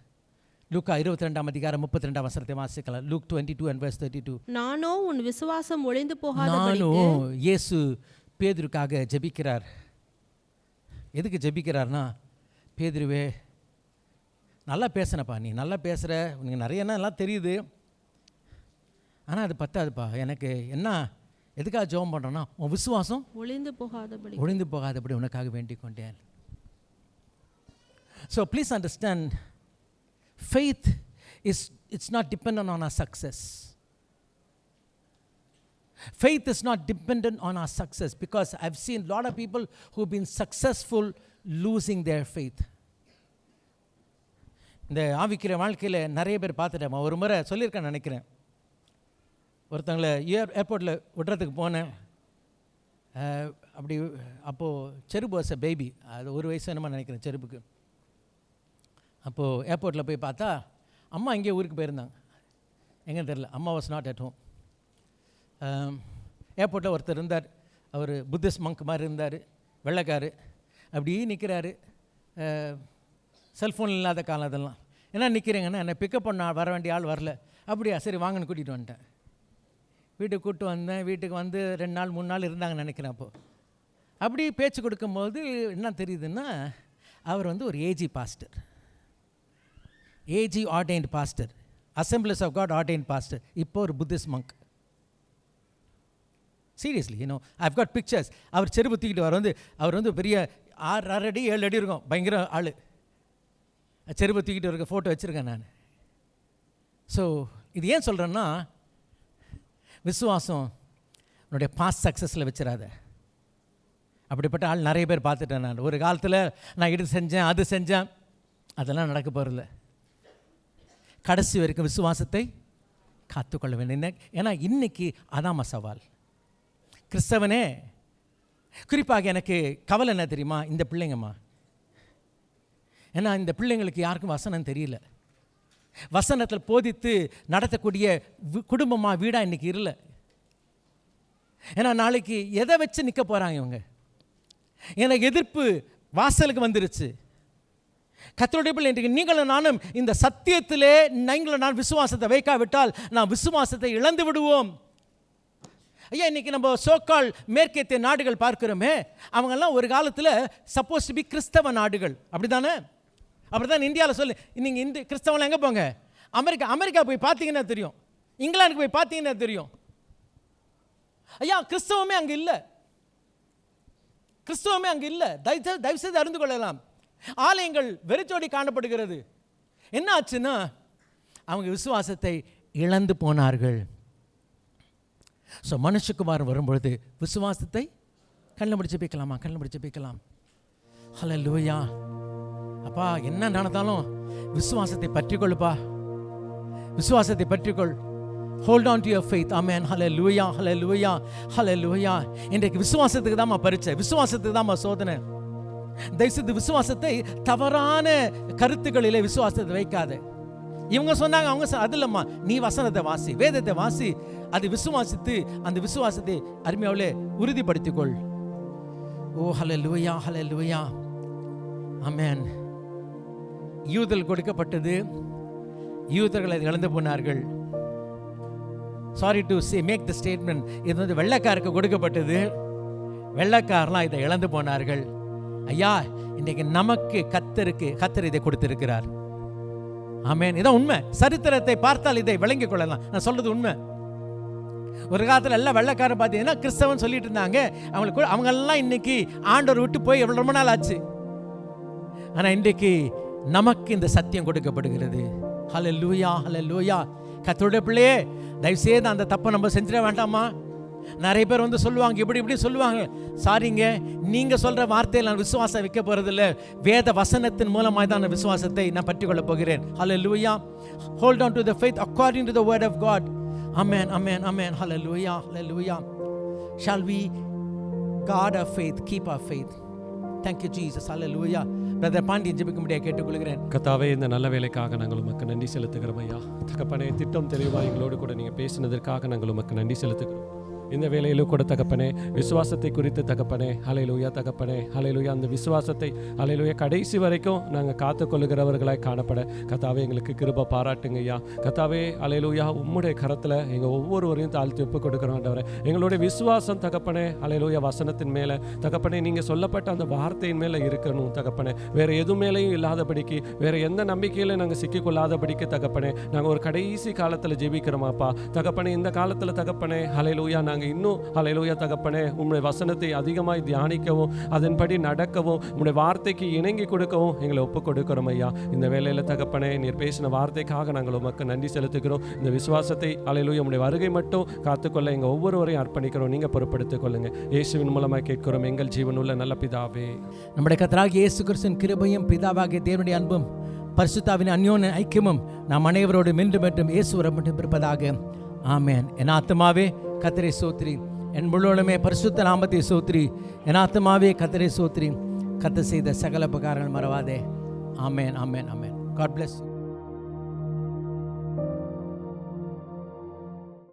லூக்கா 22ஆம் அதிகாரம் 32ஆம் வசனத்தை வாசிக்கலாம். Luke 22 and verse 32. நானோ உன் விசுவாசம் ஒளிந்து போகாதபடிக்கு. நானும் இயேசு பேதுருக்காக ஜெபிக்கிறார். எதுக்கு ஜெபிக்கிறார்னா, பேதுருவே நல்லா பேசுனப்பா, நீ நல்லா பேசுகிற, உனக்கு நிறைய எல்லாம் தெரியுது, ஆனால் அது பத்தாதுப்பா, எனக்கு என்ன எதுக்காக ஜெபம் பண்ணுறேன்னா, உன் விசுவாசம் ஒளிந்து போகாதபடி உனக்காக வேண்டிக் கொண்டேன். So please understand, faith it's not dependent on our success. Faith is not dependent on our success, because I've seen a lot of people who've been successful losing their faith. இந்த ஆவிக்கிற வாழ்க்கையில் நிறைய பேர் பார்த்துட்டேன். ஒரு முறை சொல்லியிருக்கேன் நினைக்கிறேன், ஒருத்தங்களை ஏர்போர்ட்டில் விடுறதுக்கு போனேன். அப்படி அப்போது செருப்பு வாஸ் அ பேபி, அது 1 வயசு என்னமா நினைக்கிறேன் செருப்புக்கு. அப்போது ஏர்போர்ட்டில் போய் பார்த்தா அம்மா இங்கே ஊருக்கு போயிருந்தாங்க, எங்கன்னு தெரில, அம்மா வாஸ் நாட் அட் ஹோம். ஏர்போர்ட்டில் ஒருத்தர் இருந்தார், அவர் புத்திஸ்ட் மங்க் மாதிரி இருந்தார், வெள்ளைக்காரு, அப்படியே நிற்கிறாரு. செல்ஃபோன் இல்லாத காலம் அதெல்லாம். என்ன நிற்கிறீங்கன்னா, என்னை பிக்கப் பண்ண வர வேண்டிய ஆள் வரல. அப்படியா, சரி வாங்கன்னு கூட்டிகிட்டு வந்துட்டேன். வீட்டுக்கு கூப்பிட்டு வந்தேன். வீட்டுக்கு வந்து 2 நாள் 3 நாள் இருந்தாங்கன்னு நினைக்கிறேன். அப்போது அப்படி பேச்சு கொடுக்கும்போது என்ன தெரியுதுன்னா, அவர் வந்து ஒரு AG pastor, AG ordained pastor, assemblies of God ordained pastor, இப்போ ஒரு Buddhist monk. Seriously, I've got pictures. அவர் செருப்பு தூக்கிட்டு அவர் வந்து பெரிய 6 அடி 7 அடி இருக்கும், பயங்கர ஆள். செருப்பு தூக்கிட்டு இருக்க ஃபோட்டோ வச்சுருக்கேன் நான். ஸோ இது ஏன் சொல்கிறேன்னா, விசுவாசம் உன்னுடைய பாஸ்ட் சக்ஸஸில் வச்சிடாத. அப்படிப்பட்ட ஆள் நிறைய பேர் பார்த்துட்டேன் நான். ஒரு காலத்தில் நான் இது செஞ்சேன் அது செஞ்சேன், அதெல்லாம் நடக்க போகிறதில்ல. கடைசி வரைக்கும் விசுவாசத்தை காத்துக்கொள்ள வேண்டும். ஏன்னா இன்றைக்கி அதாம்மா சவால். கிறிஸ்தவனே, குறிப்பாக எனக்கு கவலை என்ன தெரியுமா, இந்த பிள்ளைங்கம்மா. ஏன்னா இந்த பிள்ளைங்களுக்கு யாருக்கும் வசனம் தெரியல. வசனத்தில் போதித்து நடத்தக்கூடிய குடும்பமாக வீடாக இன்றைக்கி இல்லை. ஏன்னா நாளைக்கு எதை வச்சு நிற்க போகிறாங்க இவங்க? எனக்கு எதிர்ப்பு வாசலுக்கு வந்துருச்சு. கர்த்தருடைய பிள்ளை, இன்றைக்கு நீங்களும் நானும் இந்த சத்தியத்திலே நீங்களும் நான் விசுவாசத்தை வைக்காவிட்டால் நாம் விசுவாசத்தை இழந்து விடுவோம். ஐயா, இன்றைக்கி நம்ம சோக்கால் மேற்கத்திய நாடுகள் பார்க்கிறோமே, அவங்கெல்லாம் ஒரு காலத்தில் சப்போஸ் டு பி கிறிஸ்தவ நாடுகள், அப்படி தானே? அப்படி தான் இந்தியாவில் சொல்லு. நீங்கள் இந்த கிறிஸ்தவெல்லாம் எங்கே போங்க? அமெரிக்கா போய் பார்த்தீங்கன்னா தெரியும், இங்கிலாந்துக்கு போய் பார்த்தீங்கன்னா தெரியும். ஐயா, கிறிஸ்தவமே அங்கே இல்லை, கிறிஸ்தவமே அங்கே இல்லை. தயவு செய்து அறிந்து கொள்ளலாம். ஆலயங்கள் வெறிச்சோடி காணப்படுகிறது. என்ன ஆச்சுன்னா, அவங்க விசுவாசத்தை இழந்து போனார்கள். ஸோ மனுஷகுமாரன் வரும்பொழுது விசுவாசத்தை கண்ணில் முடிச்சு போய்க்கலாம். ஹல்லேலூயா. அப்பா, என்ன நடந்தாலும் விசுவாசத்தை பற்றிக்கொள்ளுப்பா, விசுவாசத்தை பற்றிக்கொள். Hold on to your faith. Amen. Hallelujah, hallelujah, hallelujah. இன்றைக்கு விசுவாசத்துக்கு தான் பரீட்சை, விசுவாசத்துக்கு தான் சோதனை. தயவுசெய்து விசுவாசத்தை தவறான கருத்துக்களிலே விசுவாசத்தை வைக்காத. இவங்க சொன்னாங்க, அவங்க அது இல்லம்மா, நீ வசனத்தை வாசி, வேதத்தை வாசி, அது விசுவாசித்து அந்த விசுவாசத்தை அருமையாவிலே உறுதிப்படுத்திக்கொள். ஓ ஹல்லேலூயா, ஹல்லேலூயா. ஆமென். யூதர்கள் கொடுக்கப்பட்டது, யூதர்கள் அதை இழந்து போனார்கள். Sorry to say make the statement, இது வந்து வெள்ளைக்காருக்கு கொடுக்கப்பட்டது, வெள்ளைக்காரெலாம் இதை இழந்து போனார்கள். ஐயா, இன்றைக்கு நமக்கு கர்த்தர் இதை கொடுத்திருக்கிறார். ஆமென். இதான் உண்மை. சரித்திரத்தை பார்த்தால் இதை விளங்கிக் கொள்ளலாம். நான் சொல்றது உண்மை. ஒரு காலத்தில் எல்லாம் வெள்ளைக்காரன் பார்த்தீங்கன்னா கிறிஸ்தவன் சொல்லிட்டு இருந்தாங்க. அவங்கெல்லாம் இன்னைக்கு ஆண்டவர் விட்டு போய் எவ்வளோ ரொம்ப நாள் ஆச்சு. ஆனால் இன்றைக்கு நமக்கு இந்த சத்தியம் கொடுக்கப்படுகிறது. ஹல்லேலூயா, ஹல்லேலூயா. கர்த்தருடைய பிள்ளையே, தயவுசெய்து அந்த தப்பை நம்ம செஞ்சிட வேண்டாமா? நிறைய பேர் வந்து சொல்லுவாங்க, இப்படி சொல்லுவாங்க. சாரிங்க, நீங்க சொல்ற வார்த்தையில் நான் விசுவாசம் வைக்க போறதில்ல, வேத வசனத்தின் மூலமாக தான் அந்த விசுவாசத்தை நான் பற்றிக்கொள்ள போகிறேன். ஹல்லேலூயா. Hold on to the faith according to the word of God. Amen, amen, amen. Hallelujah, hallelujah. Shall we guard our faith, keep our faith? Thank you Jesus. Hallelujah. Brother Pandian ஜெபிக்கும்படியாக கேட்டுக்கொள்கிறேன். கர்த்தாவே, இந்த நல்ல வேலைக்காக நாங்கள் உமக்கு நன்றி செலுத்துகிறோம் ஐயா. தகப்பனே, திட்டம் தெளிவாக எங்களோடு கூட நீங்கள் பேசினதற்காக நாங்கள் உமக்கு நன்றி செலுத்துகிறோம். இந்த வேலையிலும் கூட தகப்பனே, விசுவாசத்தை குறித்து தகப்பனே, ஹல்லேலூயா தகப்பனே, ஹல்லேலூயா, அந்த விசுவாசத்தை ஹல்லேலூயா கடைசி வரைக்கும் நாங்கள் காத்துக்கொள்ளுகிறவர்களாய் காணப்பட கர்த்தாவே எங்களுக்கு கிருபை பாராட்டுங்க ஐயா. கர்த்தாவே, ஹல்லேலூயா, உம்முடைய கரத்தில் எங்கள் ஒவ்வொருவரையும் தாழ்த்தி ஒப்பு கொடுக்குறோம் ஆண்டவரே. எங்களுடைய விசுவாசம் தகப்பனே, ஹல்லேலூயா, வசனத்தின் மேலே தகப்பனே, நீங்கள் சொல்லப்பட்ட அந்த வார்த்தையின் மேலே இருக்கணும் தகப்பனே. வேறு எது மேலேயும் இல்லாதபடிக்கு, வேறு எந்த நம்பிக்கையில் நாங்கள் சிக்கிக்கொள்ளாதபடிக்கு தகப்பனே, நாங்கள் ஒரு கடைசி காலத்தில் ஜெபிக்கிறோமாப்பா தகப்பனே. இந்த காலத்தில் தகப்பனே, ஹல்லேலூயா, நாங்கள் இன்னும் ஹல்லேலூயா தகப்பனே, உம்முடைய வசனத்தை அதிகமாக தியானிக்கவும், அதன்படி நடக்கவும், உம்முடைய வார்த்தைக்கு இணங்கி கொடுக்கவும் எங்களை ஒப்பு கொடுக்கிறோம் ஐயா. இந்த வேலையில் தகப்பனே, நீர் பேசின வார்த்தைக்காக நாங்கள் உமக்கு நன்றி செலுத்துகிறோம். இந்த விசுவாசத்தை ஹல்லேலூயா உம்முடைய வருகை மட்டும் காத்துக்கொள்ள எங்கள் ஒவ்வொருவரையும் அர்ப்பணிக்கிறோம். நீங்கள் பொறுப்படுத்திக் கொள்ளுங்க. இயேசுவின் மூலமாக கேட்கிறோம் எங்கள் ஜீவனுள்ள நல்ல பிதாவே. நம்முடைய கர்த்தராகிய இயேசு கிறிஸ்துவின் கிருபையும் பிதாவாகிய தேவனுடைய அன்பும் பரிசுத்தாவின் அந்யோன்ய ஐக்கியமும் நாம் அனைவரோடும் இன்று மற்றும் இயேசுவரம் மட்டும் இருப்பதாக. ஆமென். என் ஆத்துமாவே கர்த்தரை ஸ்தோத்திரி, என் முழுவதுமே பரிசுத்த நாமத்தை ஸ்தோத்திரி. என் ஆத்துமாவே கர்த்தரை ஸ்தோத்திரி, கர்த்தர் செய்த சகல உபகாரங்கள் மறவாதே. ஆமென், ஆமென், ஆமென். God bless you.